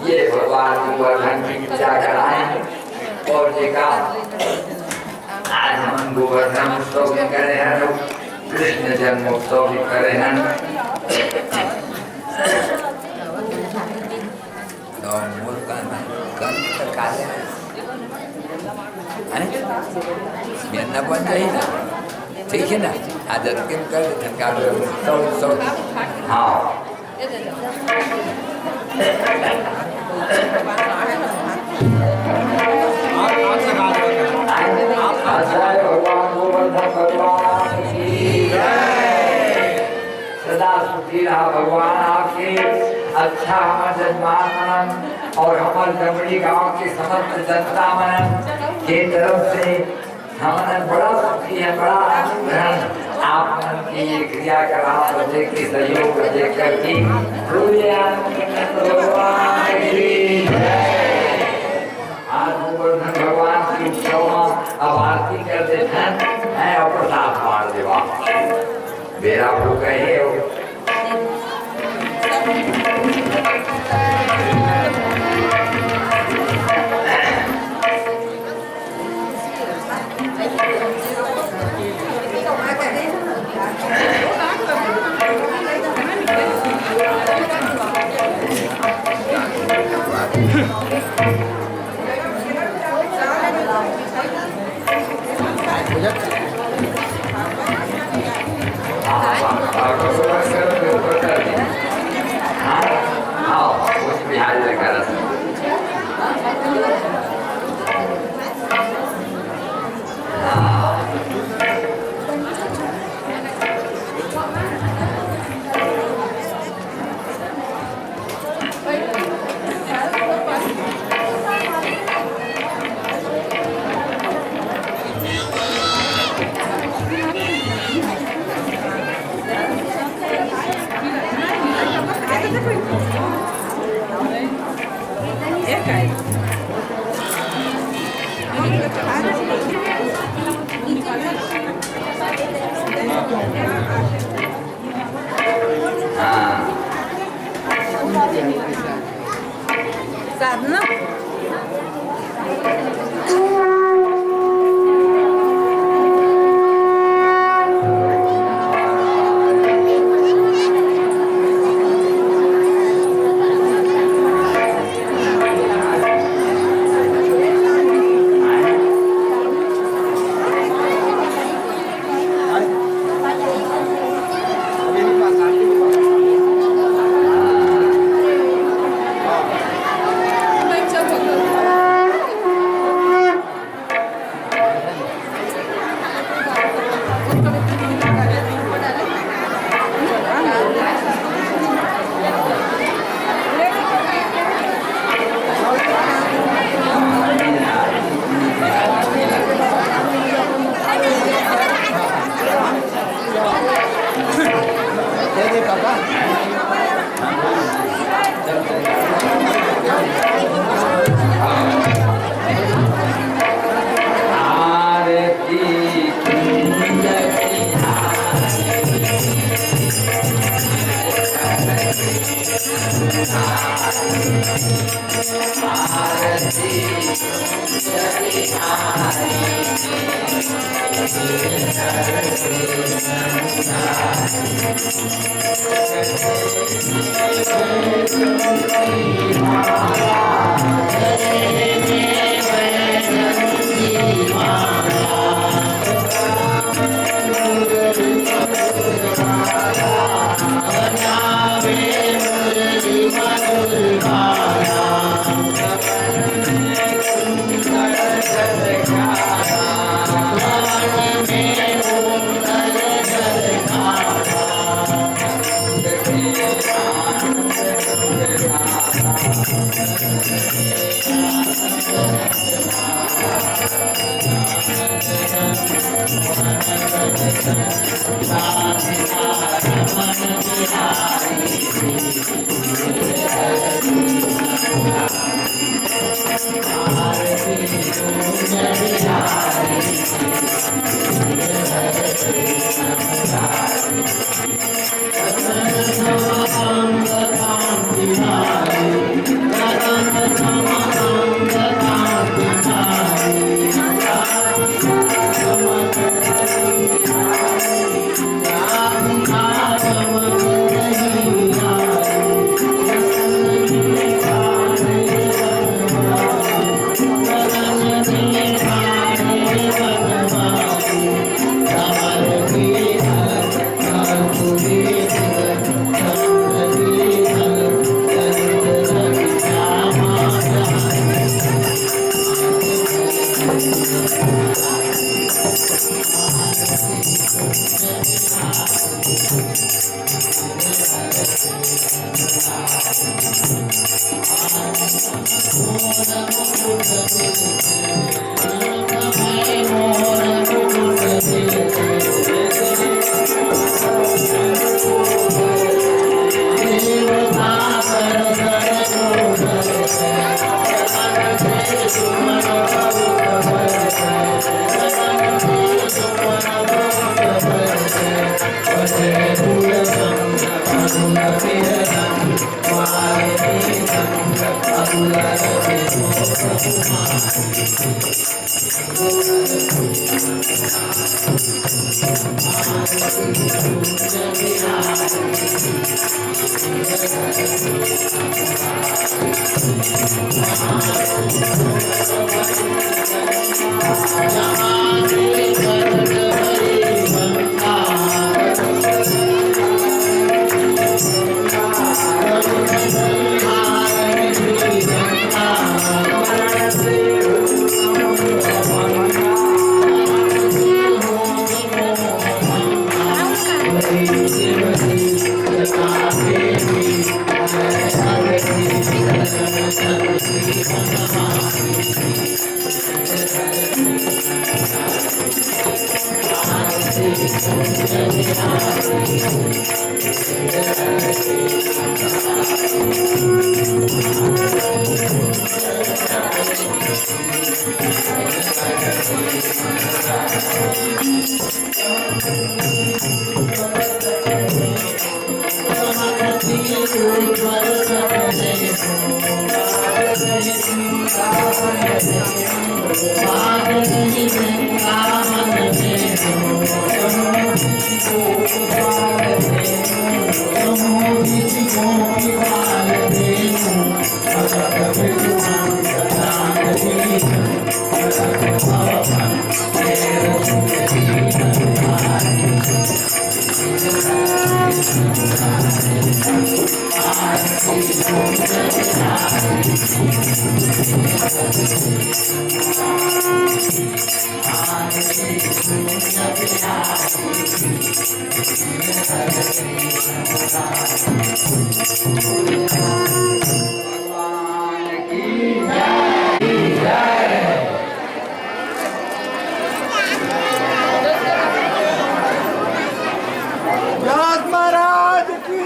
ये भगवान गोवर्धन की पूजा कराएं और देखा आज हम गोवर्धन उत्सव भी करे हैं, लोग कृष्ण जन्मोत्सव भी करे हैं। बन जाए ना ठीक है ना आदत के कर उत्सव। हाँ भगवान गोवर्धन भगवान की सदा सुखी रहा भगवान आपके। अच्छा हमारे जजमान और हमारे जमड़ी गांव के समस्त जनता मन के तरफ से हमारे बड़ा सुखी है, बड़ा आनंद है। आप मन की ये क्रिया करा बच्चे के सहयोग देकर की भगवान की आज गोवर्धन भगवान की उत्सव अब आरती कर देते हैं और प्रसाद मार देवा मेरा हो गए नमस्ते काका। व्यास महाराज की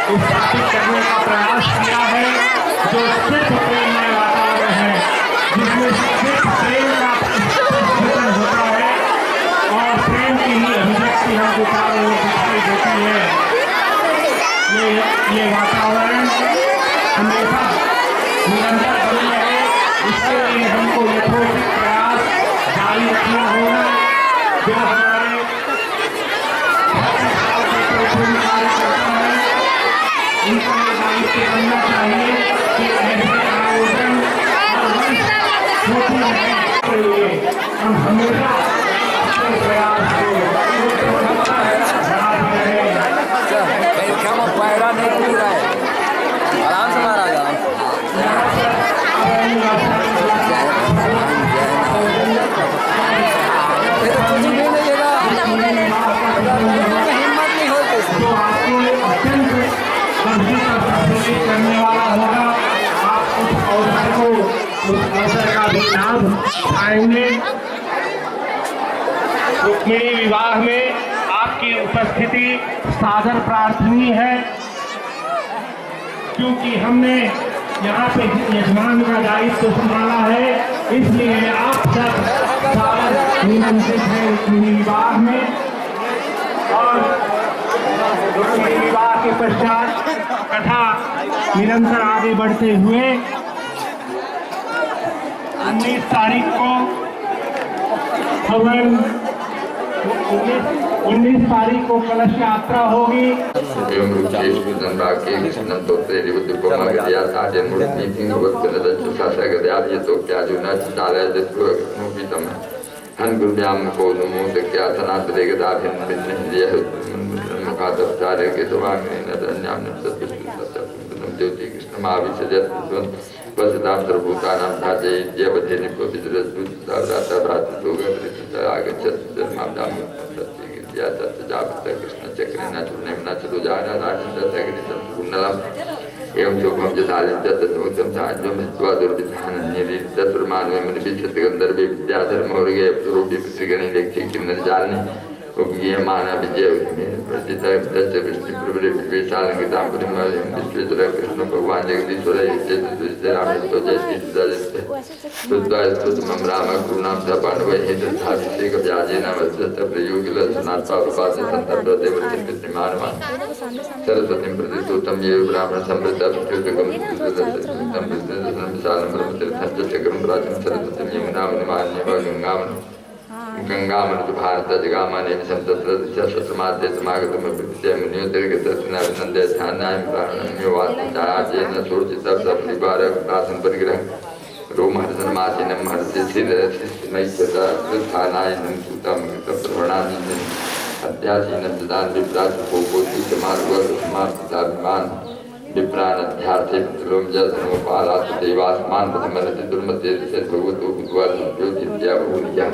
स्थापित करने का प्रयास किया है, जो सिर्फ प्रेममय वातावरण है, जिसमें सिर्फ प्रेम का प्रदर्शन होता है और प्रेम की ही अभिव्यक्ति हमको चारों ओर दिखाई देती है। ये वातावरण हमेशा निरंतर बनी रहे, इसके लिए हमको यथोचित प्रयास जारी रखना होगा। जो हमारे कार्य करता है, इनका दायित्व बनना चाहिए कि ऐसे आयोजन और मंच होते रहने के लिए हम हमेशा अपने प्रयास को बढ़ाते रहें। पैरा नहीं टूट रहा है, आराम से मारा जाए। हिम्मत नहीं होती जो आपको अत्यंत करने वाला होगा, आप उस अवसर को, उस अवसर का भी लाभ उठाएंगे। रुक्मिणी विवाह में आपकी उपस्थिति सादर प्रार्थनीय है, क्योंकि हमने यहाँ पे यजमान का दायित्व संभाला है, इसलिए आप सब सादर निमंत्रित हैं रुक्मिणी विवाह में। और रुक्मिणी विवाह के पश्चात कथा निरंतर आगे बढ़ते हुए 19 तारीख को 19 तारीख को कलश यात्रा होगी। वसदाम सर्वभूतानां धाजे जयवधे कृष्ण चक्रे न चूर्णे न चतुजाना राजन्दतग्निसंपूर्णलम् एवं चोकम जसालिं तत्तोक्तं साज्यं हित्वा दुर्विधानन्येरि तत्प्रमाणमेमनिबिच्छतगन्धर्वे विद्याधर्मौर्गे अप्सरोऽपि पुत्रिगणे लेखे किं न जाने उपगीयमाना विजय प्रतिता दत्त विष्णुप्रभुरे विवेशालंकृतां परिमलं विश्वेश्वर कृष्ण भगवान जगदीश्वर रामेश्वर जय श्री सुद्वास्तुतमं राम करुणां सपाण्डवैः तथाभिषेकव्याजेन वत्सत प्रयोगिलसनात्पापादे सन्तर्पदेवतिमानवान् सरस्वतीं प्रतिस्तुतं ये ब्राह्मण संवृत्ताभिषेकं सुदतं विशालं ब्रह्मतीर्थं च चक्रं प्राचीं सरस्वतीं यमुनां गंगामृत भारत जगामाने संतत्र शत्रमाद्य समागतमभिद्य मुनियोदर्गतस्नाभिनन्दे स्थानाय प्राणम्योवात्मजाजेन सोचितः सपरिवारः प्रासन परिग्रह रोमहर्षणमासीनं हर्षिशिरसिस्मैश्चतानाय नमसूतं प्रवणानीनं अध्यासीनं ददान विप्रासुपोपोषितमार्गसमार्थिताभिमान विप्रानध्यार्थे पितृलोम जलसमोपालात् देवास्मान प्रथमनति दुर्मते भगवतो बुद्ध्वा ज्योतिद्या बहुनिया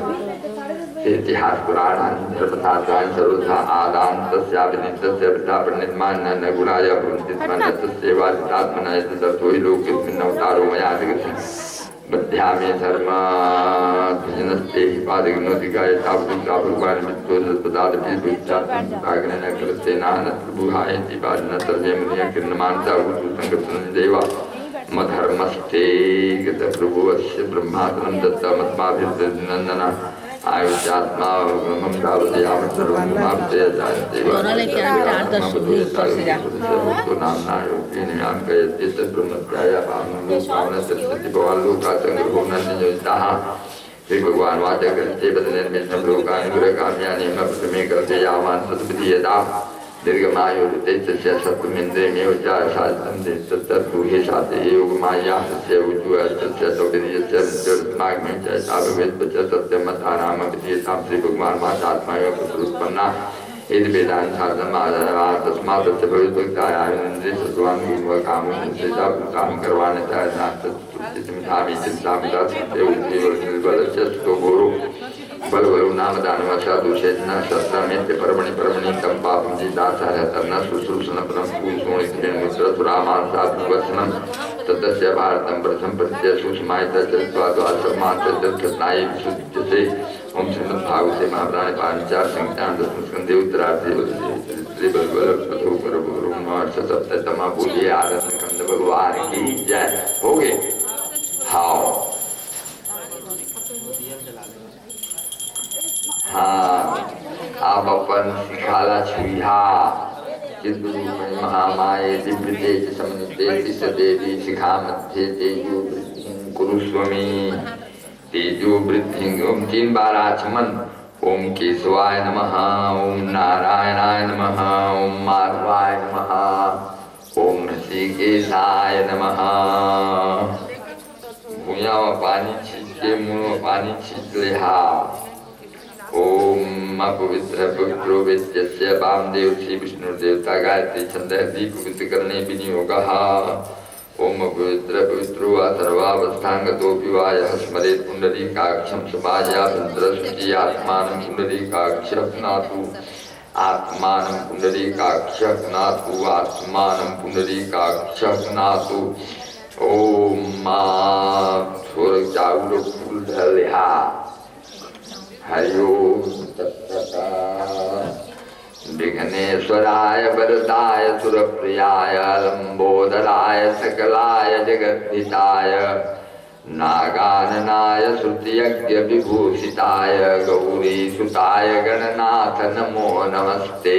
इतिहास पुराणानि धर्मशास्त्राणि सर्वथा आदान तस्याभिनितस्य वृद्धापनिर्माण न गुणाय भवन्ति स्म न तस्यैवादितात्मना यदर्थो हि लोकेऽस्मिन् अवतारो मया जगति बध्यामे धर्माद्विजनस्ते हि पादग्नोतिकाय तावदुग्धा भगवान् मित्रो सत्पदादपि विच्चात्मं सुखाग्नेन कृतेनानत् प्रभुहायति पादन सर्वे मुनियः किर्नमानसा भूतसङ्गतनं देवा मधर्मस्ते गत प्रभुवस्य ब्रह्मासनं दत्तमस्माभिर्नन्दना आयुष्यात्मा ब्रह्मं धावयामि सर्वं माप्ते जायते नामनायोगिन्यां कयते तद्ब्रह्मत्याया पावनसरस्वती भवाल्लोकासङ्ग्रहो नन्दयोजिताः श्री भगवान वाचा करते बदनिर्मितं लोकानुग्रहकाम्यानि मे कल्पयामान् तद्विधीयता दीर्घमायुर्तेजस्य सत्त्वमिन्द्रियमेव च साधितं तत्तद्गुहे साधे योगमाया तस्य उज्ज्वलस्य सौन्दर्यस्य विद्युत्माग्मे च साभवेत् च सत्यमतानाम विधीयतां श्री भगवान मातात्माय पुत्रोत्पन्ना यदि वेदांत साधनम् आधारः तस्मात् तस्य भवितुक्तायान्द्रिय सत्त्वान् गुणकामं सेता भूतां करवाणि च नास्तुतिमिधामि चिन्तामिता सत्य उज्जीवलस्य स्तो गोरो बलबलो नाम दानवशा दूषेण शस्त्रमेत्य परमणि परमणि तम पापं जिताचार्य तन्न शुश्रूषण परम पूषोणिकेन मुद्रसुरामांसाभिवसनं ततस्य भारतं प्रथम प्रत्य सुषमायित चत्वाद्वासमान्तर्गतनाय विशुद्धसे ओम श्रीमद्भागवते महापुराणे पांचाल संहितायां दशमस्कन्धे उत्तरार्धे श्री बलबल कथो परम सप्तमा बोलिए आनंद कंद भगवान की जय। हो गए। हाँ हाँ आप अपन शिखाला छुहा चिद्रूपणी महामाये दिव्य तेज समन्विते सदेवी शिखा मध्य तेजो वृद्धि कुरुस्वमी तेजो वृद्धि। ओम 3 बार आचमन। ओम केशवाय नमः, ओम नारायणाय नमः, ओम माधवाय नमः, ओम ऋषिकेशाय नमः। भूया में पानी छींच के मुंह में पानी छींच ले। ओम पवित्र पवित्रो वेद्यस्य वामदेव श्री विष्णु देवता गायत्री छंद दीप पवित्र करने विनियोगः। ओम पवित्र पवित्रो सर्वावस्थांगतो विवाय स्मरेत् पुंडरीकाक्षं सभायाभ्यन्तरशुचि आत्मानं पुंडरीकाक्षनातु आत्मानं पुंडरीकाक्षनातु आत्मानं पुंडरीकाक्षनातु। ओम मां थोर चाउर फूल धलिहा। हरि ओम विघ्नेश्वराय वरदाय सुरप्रियाय लंबोदराय सकलाय जगद्धिताय नागाननाय श्रुतियज्ञ विभूषिताय गौरीसुताय गणनाथ नमो नमस्ते।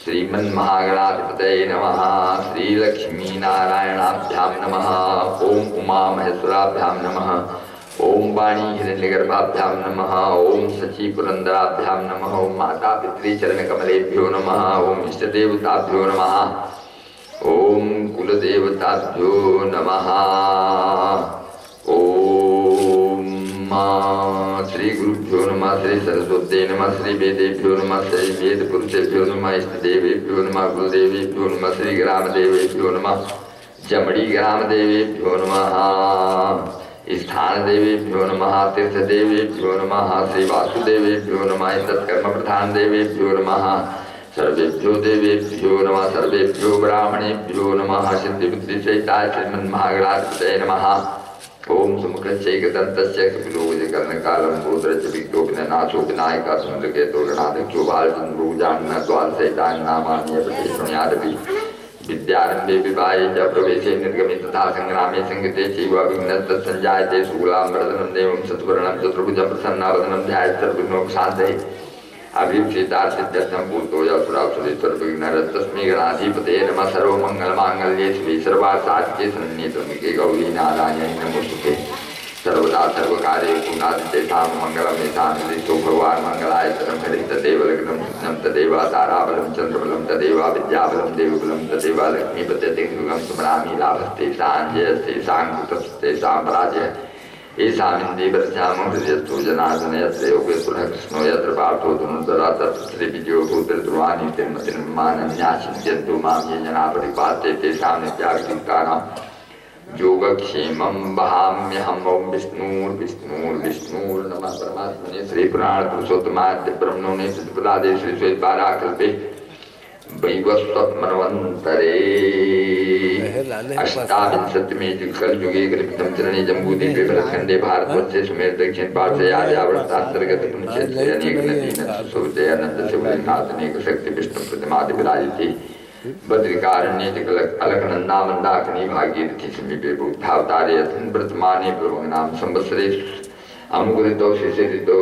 श्रीमन्महागणाधिपतये नमः। श्रीलक्ष्मी नारायणाभ्यां नमः। ओम उमा महेश्वराभ्यां नमः। ओम वाणी हिरण्यगर्भाभ्यां नमः। ओम शची पुरंदराभ्यां नमः। ओम माता पितृ चरण कमलेभ्यो नमः। ओम इष्ट देवताभ्यो नमः। ओम कुलदेवताभ्यो नमः। ओम श्री गुरुभ्यो नमः। श्री सरस्वती नमः। श्री वेदेभ्यो नमः। श्री वेद पुरुषेभ्यो नमः। इष्ट देवेभ्यो नमः। कुलदेवेभ्यो नमः। श्री ग्राम देवेभ्यो नमः। जमड़ी ग्राम देवेभ्यो नमः। स्थान देवेभ्यो नमः। तीर्थ देवेभ्यो नमः। श्री वासुदेवेभ्यो नमः। तत्कर्म प्रधान देवेभ्यो नमः। सर्वेभ्यो देवेभ्यो नमः। सर्वेभ्यो ब्राह्मणेभ्यो नमः। सिद्धि बुद्धि सहिताय श्रीमन्महागणाधिपतये नमः। ओम सुमुखच्चैकदन्तस्य कपिलोकजकर्णकालम्बोदरच विघ्नोपनाशो विनायका सुमृगेतो गणाध्यक्षो बालचन्द्रोजान्नद्वादशैतानि नामानि प्रतिष्ठुन्यादपि विद्यारंभे विवाहे च प्रवेशे निर्गमे तथा संग्रामे संगते चैव विघ्नस्तत्सञ्जायते शूलाम्बरधनं देवं सत्वर्णं चतुर्भुजं प्रसन्नावदनं ध्यायेत् सर्वविघ्नोपशान्तये। अभिप्सितार्थसिद्ध्यर्थं पूर्तो यशुरासुरेश्वर विघ्नहरस्तस्मै गणाधिपतये नमः। सर्वमङ्गलमाङ्गल्ये शिवे सर्वार्थसाधिके शरण्ये त्र्यम्बके गौरी नारायणी नमोस्तुते। सर्वदा सर्वकार्येषु नास्तेषां मङ्गलं येषां भगवान् मङ्गलायतनं हरित देवलग्नं कृष्णं तदेव ताराबलं चन्द्रबलं तदेव विद्याबलं देवबलं तदेव लक्ष्मीपतिं स्मरामि। लाभस्तेषां जयस्तेषां कृतस्तेषां पराजयः येषामिन्दीवर्षामो हृदयस्थो जनार्दन यत्र योगेश्वरः कृष्णो यत्र पार्थो धनुर्धरः तत्र श्रीविजयो भूतध्रुवाणि तिर्मतिर्मानन्यासिन्त्यन्तु मां ये जनाः परिपाते तेषां नित्याभियुक्तानां योगक्षेमं वहाम्यहम्। ओम विष्णुर्विष्णुर्विष्णुर् नमः परमात्मने। श्री पुराण पुरुषोत्तमाद्य ब्रह्मणे सिद्धपदादे श्री श्वेतपाराकल्पे वैवस्वत्मन्वन्तरे अष्टाविंशतिमे कलयुगे कल्पितं चरणे जम्बूद्वीपे भरतखण्डे भारतवर्षे सुमेर दक्षिण पार्श्वे आर्यावर्तान्तर्गत पुण्यक्षेत्रे अनेक नदीनः सुसुविते अनन्तशिवलिङ्गात् अनेक शक्ति विष्णु प्रतिमादि विराजिते। बद्रिकारण्ये अलकनंदा मंदाकिनी भागीरथी समीपे बुद्धावतारे अस्मिन् वर्तमाने पूर्वनाम संवत्सरे अमुक शिशिरितो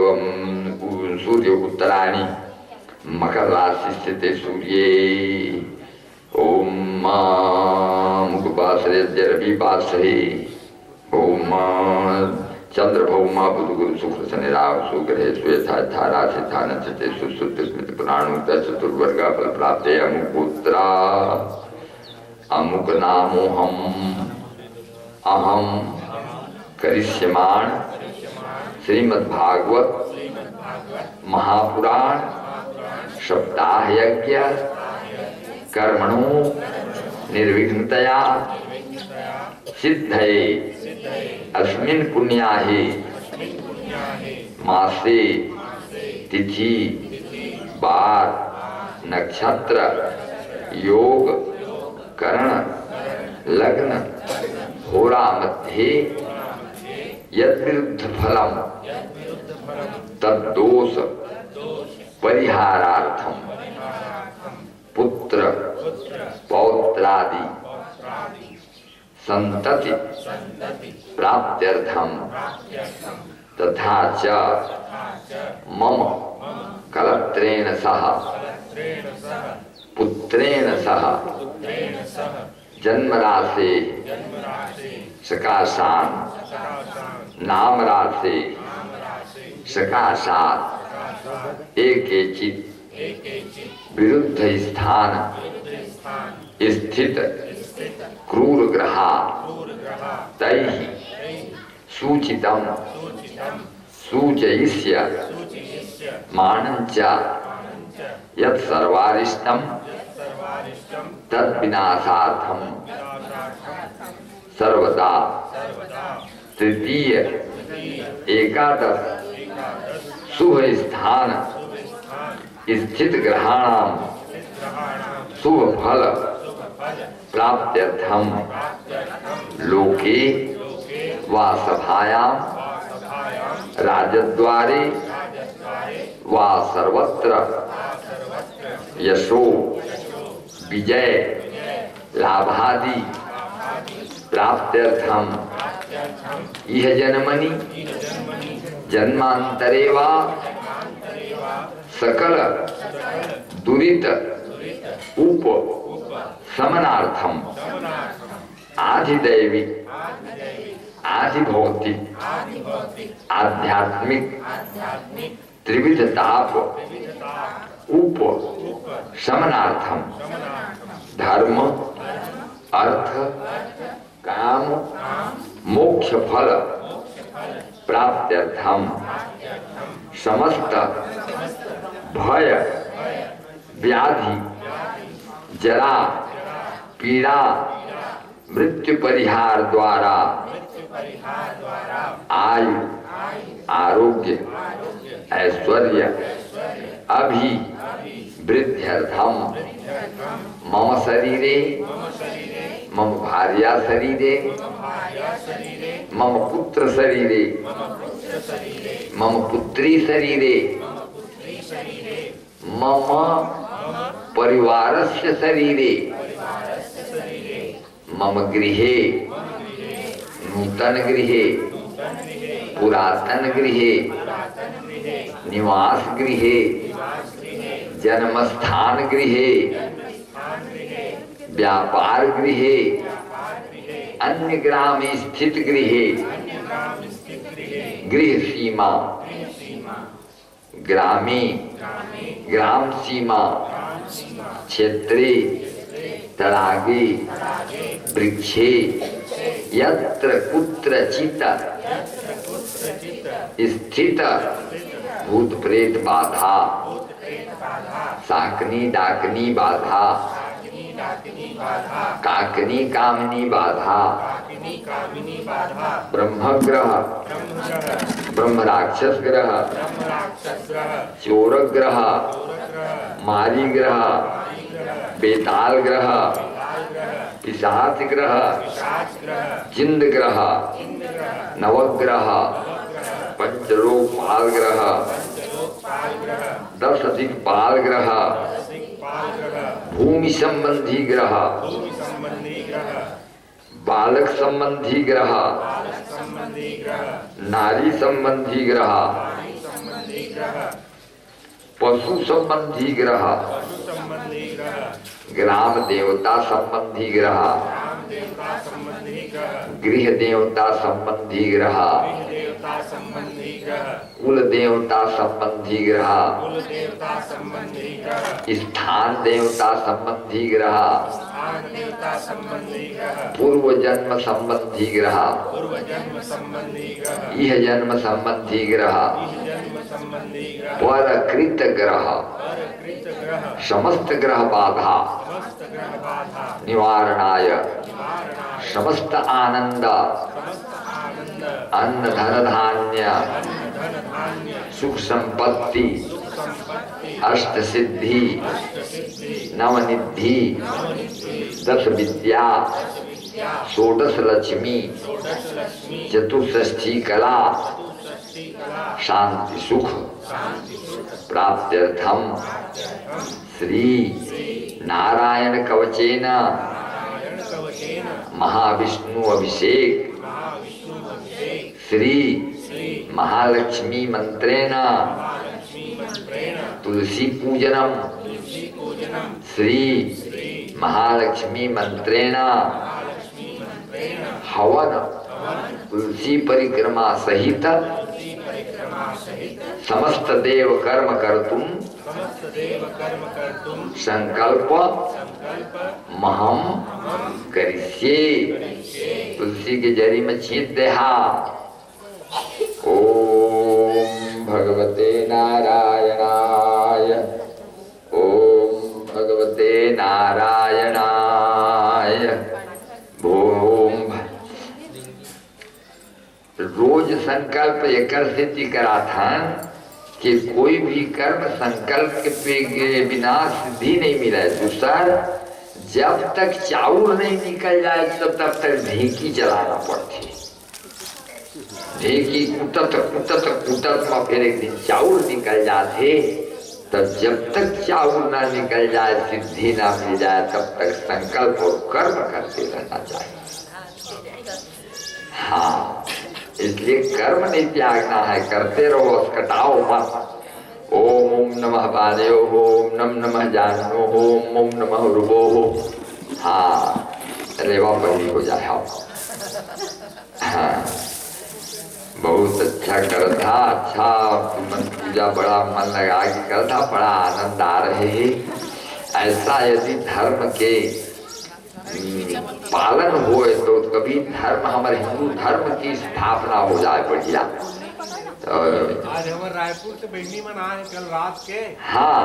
सूर्य उत्तरायणी मकर राशि स्थिते सूर्ये। ओम मुखवासरे रविवासरे। ओम चंद्र भौमा बुध गुरु शुक्र शनि राहु सुग्रहे स्वेथा राशि था नक्षत्रे सुश्रुत स्मृति पुराणोक्त चतुर्वर्ग फल प्राप्त अमुकोत्तरा अमुक नामोहम अहम करिष्यमाण श्रीमद्भागवत महापुराण सप्ताह यज्ञ कर्मणो निर्विघ्नतया सिद्धये अस्मिन् पुण्याहि मासे तिथि वार नक्षत्र योग करण लग्न होरा मध्ये यद्विरुद्ध फलम तद्दोष परिहारार्थम पुत्र पौत्रादि संतति प्राप्त्यर्थम तथा च मम कलत्रेण सह पुत्रेण सह जन्मराशे सकाशान नामराशे सकाशात एकेचित विरुद्ध स्थान स्थित क्रूर ग्रहा तैः सूचितम सूचयिष्य मानञ्च यत् सर्वारिष्टम तद्विनाशार्थम सर्वदा तृतीय एकादश शुभ स्थान स्थित ग्रहाणाम शुभ फल प्राप्त्यर्थम लोके वा सभायां राजद्वारे वा सर्वत्र यशो विजय लाभादि प्राप्त्यर्थम इह जन्मनि जन्मांतरे वा सकल दुरित उप समनार्थम आधिदैविक आधिभौतिक आध्यात्मिक त्रिविध ताप उप समनार्थम धर्म अर्थ काम मोक्ष फल प्राप्त्यर्थम समस्त भय व्याधि जरा पीड़ा मृत्यु परिहार द्वारा आयु आरोग्य ऐश्वर्य अभिवृद्ध्यर्थम मम शरीरे मम भार्या शरीरे मम पुत्र शरीरे मम पुत्री शरीरे मम परिवारस्य शरीरे मम गृहे नूतन गृहे पुरातन गृहे निवास गृहे जन्मस्थान गृहे व्यापार गृहे अन्य ग्राम स्थित गृहे गृह सीमा ग्रामी ग्राम सीमा क्षेत्रे तडागे वृक्षे यत्र कुत्रचित स्थित भूत प्रेत बाधा साकनी डाकनी बाधा काकनी कामनी बाधा ब्रह्मग्रह ब्रह्म राक्षस ग्रह चोर ग्रह मारी ग्रह बेताल ग्रह पिशाच ग्रह जिंद ग्रह नवग्रह पंचलोकपाल ग्रह 10 दिक्पाल ग्रह भूमि संबंधी ग्रह बालक संबंधी ग्रह नारी संबंधी ग्रह पशु संबंधी ग्रह ग्राम देवता संबंधी ग्रह गृह देवता संबंधी ग्रह कुल देवता संबंधी ग्रह स्थान देवता संबंधी ग्रह पूर्व जन्म संबंधी ग्रह यह जन्म संबंधी ग्रह परकृत ग्रह समस्त ग्रह बाधा निवारणाय समस्त आनंद अन्न धन धान्य सुख संपत्ति अष्ट सिद्धि नवनिधि 10 विद्या 16 लक्ष्मी चतुष्षष्ठी कला शांति सुख प्राप्त्यर्थम श्री नारायण कवचेन महाविष्णु अभिषेक श्री महालक्ष्मी मंत्रेण तुलसी पूजनम श्री महालक्ष्मी मंत्रेण हवन तुलसी परिक्रमा सहित समस्त देव कर्म कर्तुम संकल्प महम करिष्ये। तुलसी के जरी में छींट दे। ओम भगवते नारायणाय, ओम भगवते नारायणाय। ओम रोज संकल्प एकर सिद्धि करा था कि कोई भी कर्म संकल्प के बिना सिद्धि नहीं मिला। दूसर जब तक चाउर नहीं निकल जाए तब तक ढेंकी चलाना पड़ती। ढेंकी कुटत कुटत कुटत में फिर एक दिन चाउर निकल जाते। तब जब तक चाउर ना निकल जाए, सिद्धि ना मिल जाए, तब तक संकल्प और कर्म करते रहना चाहिए। हाँ, इसलिए कर्म नहीं त्यागना है, करते रहो, कटाओ मत। ओम नमः वादयो, ओम नमः जानो, ओम नमः रुबो। हाँ, रेवा बनी हो जाए। हाँ, बहुत अच्छा करता। अच्छा मन पूजा बड़ा मन लगा के करता, बड़ा आनंद आ रहे है। ऐसा यदि धर्म के पालन होए तो कभी धर्म, हमारे हिंदू धर्म की स्थापना हो जाए बढ़िया। आज हमारे रायपुर से बेनी मना है कल रात के। हाँ,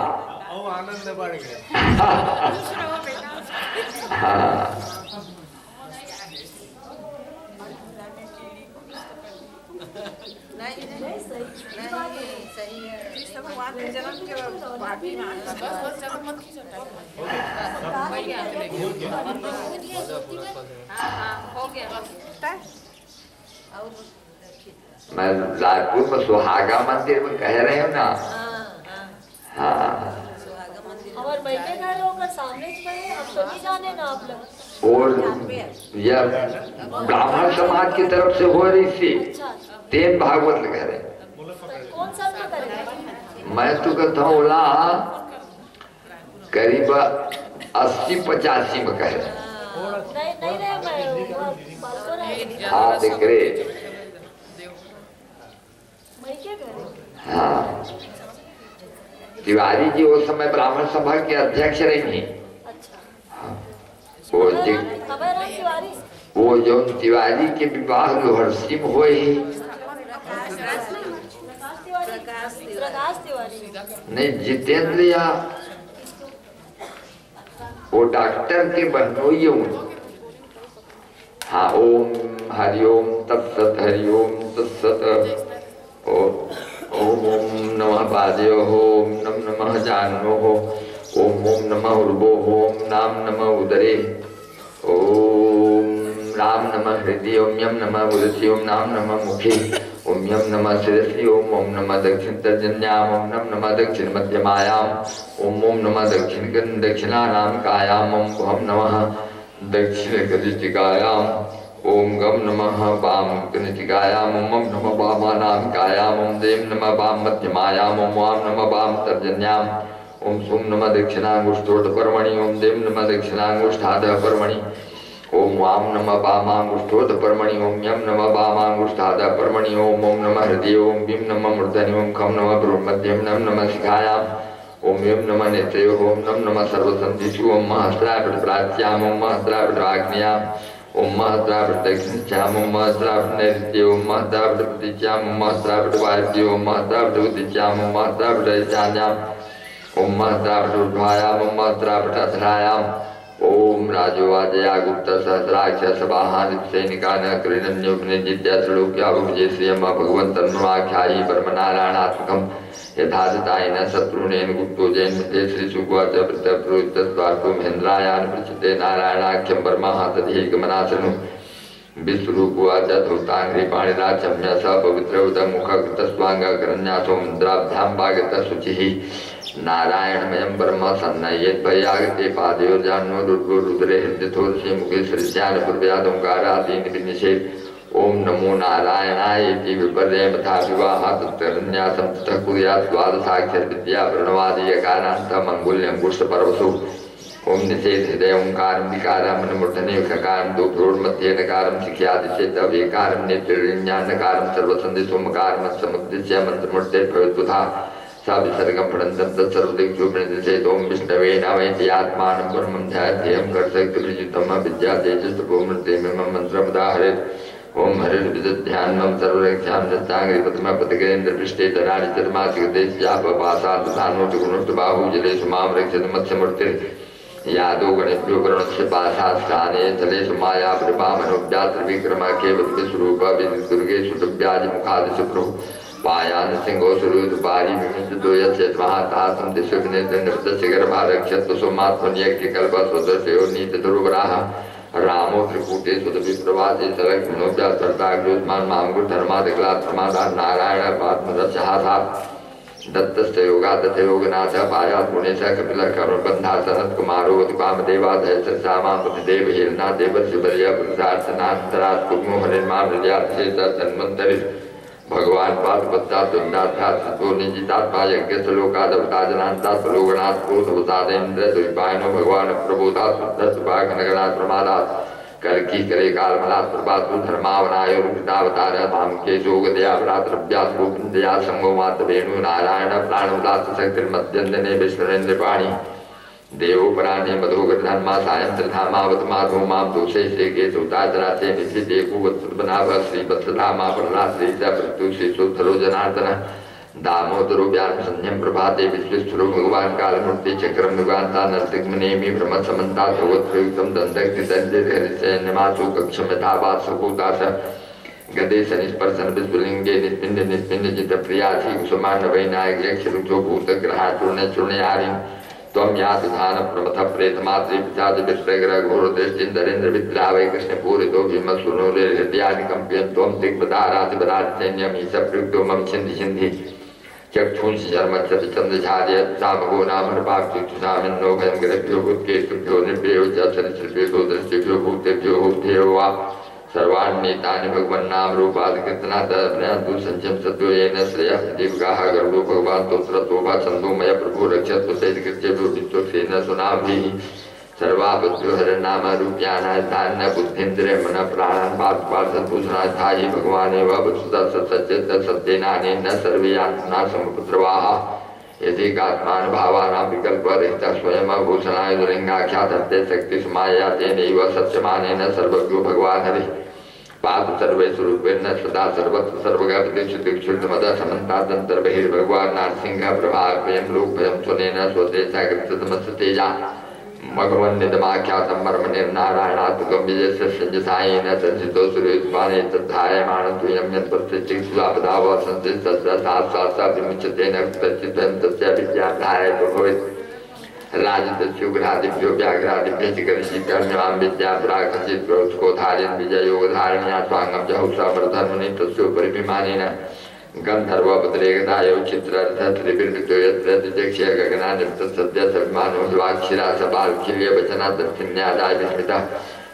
और आनंद बढ़ गया। हाँ, मैं रायपुर में सुहागा मंदिर में कह रहे हो ना। हाँ, और बैठे घर होकर सामने अब तो नहीं जाने ना आप लोग। और यह ब्राह्मण समाज की तरफ से हो रही थी। तेन भागवत कह रहे। कौन सा करेगा? मैं तो कहता हूँ ओला करीब 80-85 में कह रहे। नहीं मैं हाँ, देख रहे। हाँ, तिवारी जी उस समय ब्राह्मण सभा के अध्यक्ष रही। वो जो तिवारी के विवाह लोहरसी में हुए ही नहीं, जितेंद्र या वो डॉक्टर के बहनोई। हाँ, ओम हरिओम तत्सत, हरिओम तत्सत। ओम नमः वादयो, ओम नमः जानो, ओम नमः उर्वो, ओम नमः उदरे, ओम राम नमः हृदय, ओम यम नमः उदसी, ओम नमः मुखे, ओम यम नमः शिरसि, ओम नमः दक्षिण तर्जन्याम, ओम नमः दक्षिण मध्यमायाम, ओम नमः दक्षिणानाम कायाम, ओम नमः दक्षिण कनिष्ठिकायाम, ओम गम नमः वाम कनिष्ठिकायाम, ओम नमः वामानाम कायाम, ओम देव नमः वाम मध्यमायाम, ओम नमः वाम तर्जन्याम, ओम सोम नमः दक्षिणांगुष्ठोर्ध्वपर्मणि, ओम देव नमः दक्षिणांगुष्ठाधःपर्मणि, ओम वाम नमः वामांगुष्ठोर्ध्वपर्मणि, ओम यम नमः वामांगुष्ठाधःपर्मणि, ओम नमः हृदय, ओम भीम नमः मूर्धनि, ओम खम नमः भ्रूमध्यम, नमः शिखायाम, ओम यम नमः नेत्रे, ओम नमः सर्वसंधिषु, ओम सहस्रावृत प्राच्याम, ओम सहस्रावृत आग्नेयाम, ओम सहस्रावृत दक्षिणायाम, ओम सहस्रावृत नैऋत्ये, ओम सहस्रावृत प्रतीच्याम, ओम सहस्रावृत वायव्ये, ओम सहस्रावृत उदिच्याम, ओम सहस्रावृत ईशान्याम, ओम सहस्रावृत ऊर्ध्वायाम, ओम सहस्रावृत अधरायाम, ओम राजोवाजया गुप्त सहस्राक्ष सभाहान सैनिकान कृणन्योग्नि जित्या श्लोक्या उपजय श्रियम भगवन्तन्वाख्यायी ब्रह्मनारायणात्मकम् यथाततायन शत्रुनेन गुप्तो जैन श्री सुगवाच प्रत्यप्रोक्त स्वार्थो महेन्द्रायान प्रचिते नारायणाख्यम ब्रह्मा तदेकमनाशनु विश्वरूपवाच धूतांग्री पाणिना चम्य स पवित्र उद मुख कृतस्वांग करन्यासो मुद्राभ्यां भागत शुचिः नारायणमयं ब्रह्म सन्नयेत् भयागते पादयो जान्नो दुर्गो रुद्रे हृदयथोर्षि मुखे सृज्यान पूर्व्यादोंकारादीन विनिषेध ओम नमो नारायणाय इति विपर्यय तथा विवाह तत्करन्यासं ततः कुर्यात् द्वादशाक्षर विद्या प्रणवादीयकारान्त मंगुल्यं पुष्पपर्वसु ओम निषेध हृदय ओंकारं विकारं मनमूर्धने खकारं दो प्रोड मध्ये नकारं शिख्यादि चेत अवेकारं नेत्रज्ञानकारं सर्वसंधिसोमकारं समुद्दिश्य मंत्रमूर्ते भवतुथा सा विसर्गं पठन्तं तत्सर्वदिक्षु प्रणिदिशेत् ओम विष्णवे नमः आत्मानं परमं ध्यायेयं कर्तव्यप्रयुक्तं विद्या तेजस्वभूमृतेमिमं मन्त्रमुदाहरेत् ओम हरिर्विदध्यान्मं सर्वरक्षां दत्तांग्रि पद्मपदगेन्द्रपृष्ठे धराणि चर्माचिगदेश्यापपासादुधानोटुगुणोटुबाहु जलेषु मां रक्षतु मत्स्यमूर्तिर् यादो गणेभ्यो गरुणस्य पाशास्थाने जलेषु माया प्रभामनुव्यात्र केवल विश्वरूप विदुर्गे सुटव्याजमुखादिषु प्रभु पायान सिंहो सुरुद्बारी विमिन्दो यस्य महातासं दिशुग्नेन्द्रनिर्दस्य गर्भारक्षत्व सोमात्मन्यज्ञकल्पस्वदस्यो नीतधुर्वराः रामो त्रिकूटे सुतविप्रवासे सलग्नोव्यासर्ताग्रोस्मान् मांगुर्धर्मादिक्लात्प्रमादान् नारायण पात्मदस्यहासा दत्तस्य योगा तथा योगनाथ पायात् गुणेश कपिलः कर्मबन्धा सनत्कुमारो वामदेवादय श्यामापतिदेव हिरण्या देवस्य बलिया पुरुषार्थनान्तरात् कुग्मो हरिर्मामृल्यार्थेत तन्वन्तरि भगवान पादपत्तात् तुण्डाध्यात् सत्वो निजितात्मा यज्ञस्य लोकादवता जनान्तात् प्रलोभनात् क्रोधवसादेन्द्र द्वैपायनो भगवान प्रबोधात् शुद्धस्वाघनगणात् प्रमादात् कल्की करे कालमलात् प्रभातु धर्मावनाय रूपितावतार धाम के जोगदया भ्रातृव्यास गोविंदया संगो मातवेणु नारायण प्राणोदास शक्तिर्मध्यन्दने विष्णुरेन्द्रपाणि देवोपराणे मधोगर्धन्मा सायं त्रिधामावतमाधो मां दोषे के सुताचराचे निशिते कुवत्सुबनाभ श्रीवत्सधामा प्रहलाद श्री प्रत्यु श्रीशोत्थरो जनार्दन दामोदरो व्याम संध्यम प्रभाते विश्वेश्वरो भगवान कालमूर्ति चक्रम युगान्ता नरसिंहनेमि ब्रह्मसमन्ता भगवत्प्रयुक्तं दन्तक्तिदण्डितहरिशयनमासु कक्षं यथावात् सुभूतास गदे शनिस्पर्शन विश्वलिंगे निस्पिंड निस्पिंड जितप्रियासी कुसुमान्नवैनायक यक्षरुचो भूतग्रहाचूर्ण चूर्णयारिं त्वं यातुधान प्रमथ प्रेतमात्रि पिशाच विश्वग्रह घोरदृष्टिन्दरेन्द्र विद्रावै कृष्णपूरितो भीमसुनोरे हृदयानि कम्प्यन् त्वं दिग्बदारातिबदादिसैन्यं हि सप्रयुक्तो मम छिन्धि छिन्धि चक्षुंसि चर्मच्छतचन्द्रचार्य सामगो नाम नृपाक्षुषामिन्नो भयं ग्रभ्यो भूतकेतुभ्यो नृभ्यो च सरिसृभ्यो दृष्टिभ्यो भूतेभ्यो भूतेयो वा सर्वाण्येतानि भगवन्नाम रूपादिकीर्तनादु संचम सत्यो येन श्रेयः दीर्घाः गरुडो भगवान् तोत्रतोभा छन्दोमय प्रभु रक्षतु तैर्कृत्यभ्यो विश्वक्सेन सुनाभिः सर्वाभद्रो हरनाम रूप्यानाधान्य बुद्धिन्द्रिय मन प्राणान् पार्थपार्थभूषणाधायि भगवानेव वस्तुतः सत्यचेत सत्येनानेन सर्वे आत्मना समपुत्रवाः यदि कात्मान भावानां विकल्परहितः स्वयं भूषणाय दुर्लिंगाख्यातन्ते शक्तिसमाया तेनैव सत्यमानेन सर्वज्ञो भगवान् हरिः पातु सर्वेषु रूपेण सदा सर्वत्र सर्वगतिषु दिक्षुर्मदः समन्तादन्तर्बहिर्भगवान् नारसिंहः प्रभाभयं लोकभयं स्वनेन स्वदेशाकृतमस्य तेजा भगवन्निदमाख्यातं मर्मनिर्नारायणात्मकं विजयस्य संजसायेन संसितो सूर्योत्पाने तद्धायमाणत्वयं यत्प्रत्यक्षिक्ष्वापदा वा संसित तत्र साक्षात् विमुच्यते न कुतश्चित् तस्य विद्यां धारयतो भवेत् राजतस्युग्रादिभ्यो व्याघ्रादिभ्यः चिकरिचिकर्म्यां विद्या प्राकचित् प्रोत्स्कोधारयन् विजयोगधारण्या स्वाङ्गं जहुषा वर्धन्मनि तस्योपरि विमानेन गन्धर्वपद्रेगदायो चित्रार्थत्रिभिर्मितो यत्र दिदक्षय गगनानिर्तसद्य सर्वमानो हिवाक्षिरा सबालखिल्य वचनादर्थिन्यादाय विस्मितः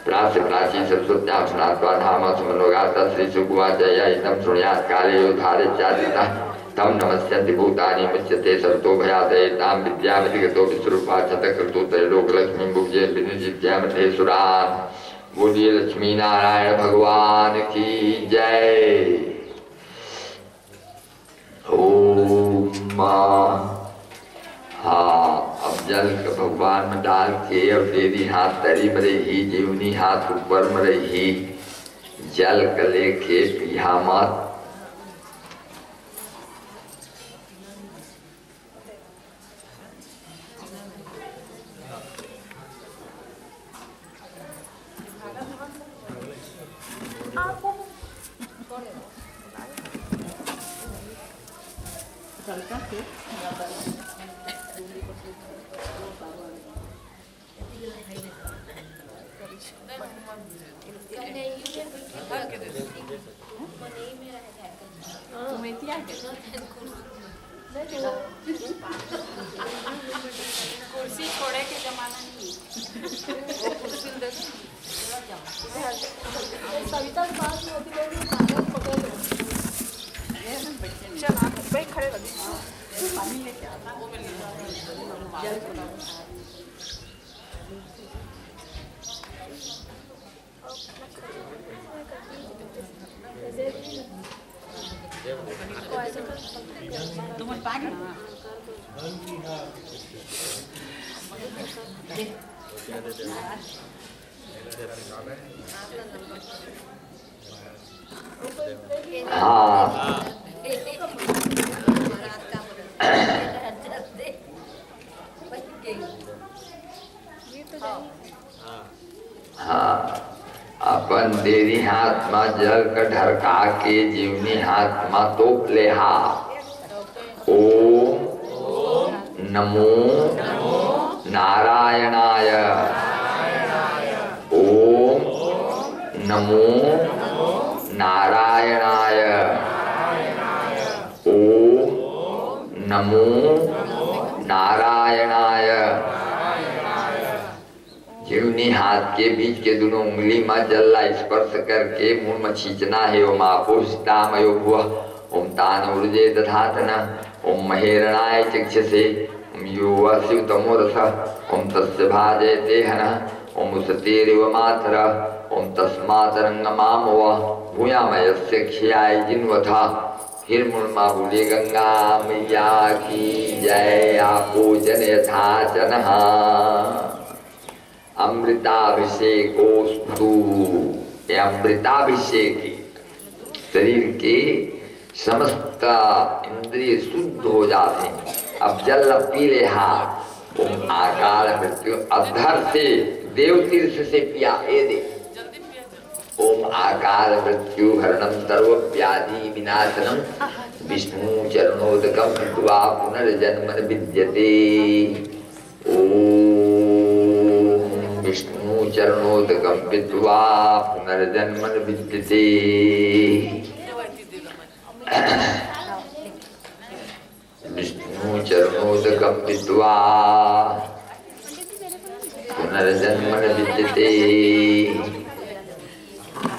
प्राची सरस्वत्यां स्नात्वा धाम सुमनोगाता श्रीशुकुवाच इदं शृणुयात् काले यो धारेत्यादितः तं नमस्यन्ति भूतानि मुच्यते सर्तो भयादये तां विद्यामधिगतो विश्वरूपाच्छतकृतो त्रैलोकलक्ष्मीं भुजे विनिजित्यामथे सुरान् बोलिए लक्ष्मी नारायण भगवान की जय। ओम हाँ, अब जल भगवान में डाल के और तेरी हाथ तरी में रही जीवनी हाथ ऊपर में रही जल कले के पिया मत कुर्सी छोड़े के जमाना नहीं वो कुर्सी दे सविता के पास में होती है कागज पकड़ लो चल आप बैठ खड़े रहो पानी लेके आना वो में जल थोड़ा तुम पानी अपन देरी हाथ में जल का ढरका के जीवनी हाथ में तोप ले हा। ओम नमो नारायणाय। ओम नमो नारायणाय। ओम नमो नारायणाय। जीवनी हाथ के बीच के दोनों उंगली में जल स्पर्श करके मुंह में खींचना है। ओम आपोषितामयो भुवः। ओम तान ऊर्जे दधातन। ओम महेरणाय चक्षसे। ओम युवा शिव तमोरसः। ओम तस्य भाजयते हनः। ओम उसतेरिव मातरः। ओम तस्मात् रंगमामवः भूयामयस्य क्षयाय जिन्वथा। हिरमुर्मा बोले गंगा मैया की जय। आपूजन यथा जनः अमृताभिषेकोस्तु। ये अमृताभिषेक शरीर के समस्त इंद्रिय शुद्ध हो जाते हैं। अब जल पी ले हाथ। ओम आकार मृत्यु अधर से देव तीर्थ से पिया ए दे। ओम आकार मृत्यु हरणम सर्व व्याधि विनाशनम विष्णु चरणोदकम हित्वा पुनर्जन्म विद्यते। ओम विष्णु चरणोदकम हित्वा पुनर्जन्म विद्यते। विष्णु चरणोदकम हित्वा पुनर्जन्म विद्यते।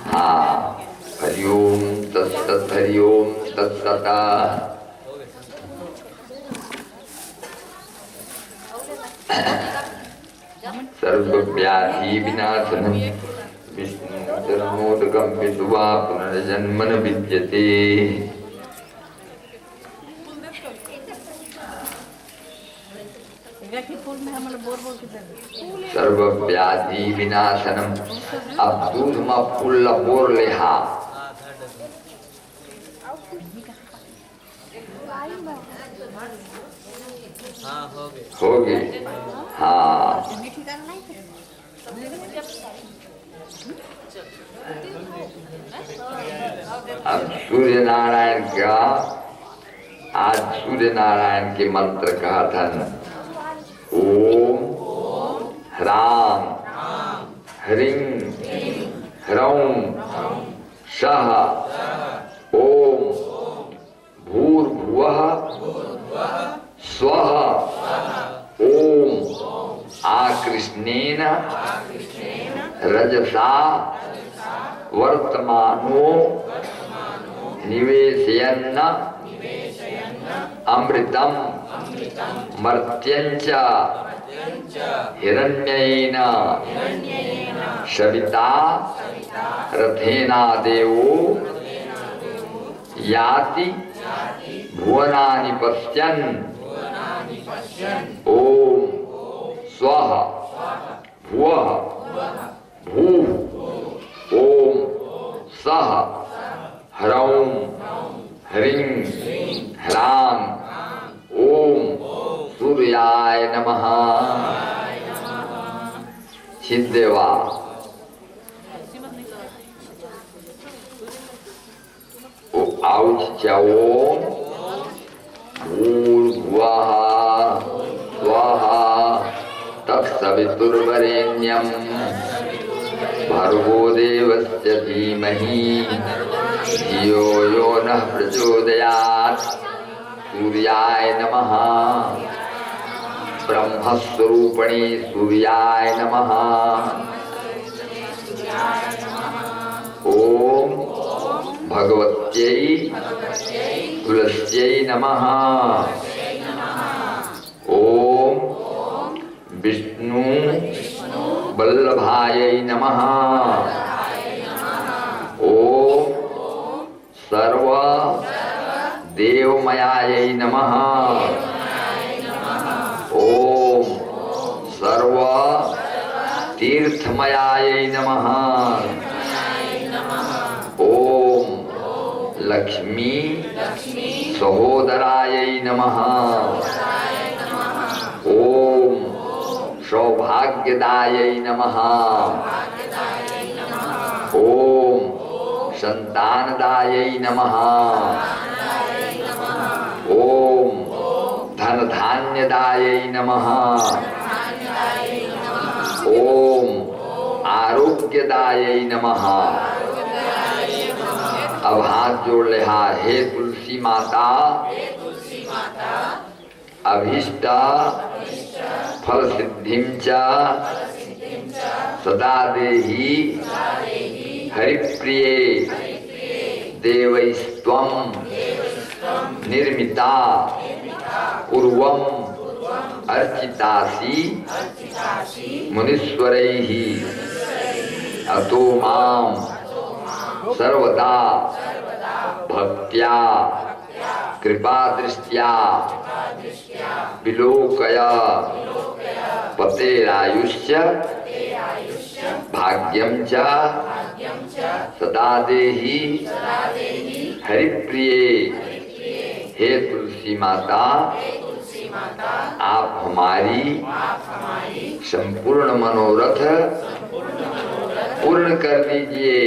हाँ, हरिओम तत्सत हरिओम तत्सत। सर्वव्याधि विनाशनम विष्णु चरणोदकम हित्वा पुनर्जन्म विद्यते। सर्वव्याधि विनाशनम। अब दूध में फूल बोर ले हा। हो गए। हाँ, अब सूर्य नारायण का आज सूर्य नारायण के मंत्र कहा था। ओम ह्रां ह्रीं ह्रौं सः ओम भूर्भुवः स्वः ओम आकृष्णेन रजसा वर्तमानो निवेशयन् अमृतम मर्त्यञ्च हिरण्येन सविता रथेना देवो याति भुवनानि पश्यन्। ओम स्वः भुवः भूः ओम सः ह्रौं ह्रीं ह्रां ओम सूर्याय नमः। सिद्धेवा औच ओम भूर्भुवः स्वः तत्सवितुर्वरेण्यं भर्गो देवस्य धीमहि धियो यो नः प्रचोदयात्। सूर्याय नमः। ब्रह्मस्वरूपिणे सूर्याय नमः। ओम भगवत्यै तुलस्यै नमः। ओम विष्णु वल्लभायै नमः। ओम सर्व देवमयायै नमः। ओम सर्व तीर्थमयायै नमः। ओम लक्ष्मी सहोदरायै नमः। ओम सौभाग्यदायै नमः। ओम संतानदायै नमः। ओम धनधान्यदायै नमः। ओम आरोग्यदायै नमः। अब हाथ जोड़ ले। हे तुलसी माता अभीष्ट फल सिद्धिं च सदा देहि हरिप्रिये देवैस्त्वं निर्मिता पूर्वं अर्चितासि मुनीश्वरैः अतो मां सर्वदा भक्त्या कृपा दृष्ट्या विलोकय पतेरायुष्य भाग्यं च सदा देहि हरिप्रिये। हे तुलसी माता आप हमारी संपूर्ण मनोरथ पूर्ण कर दीजिए।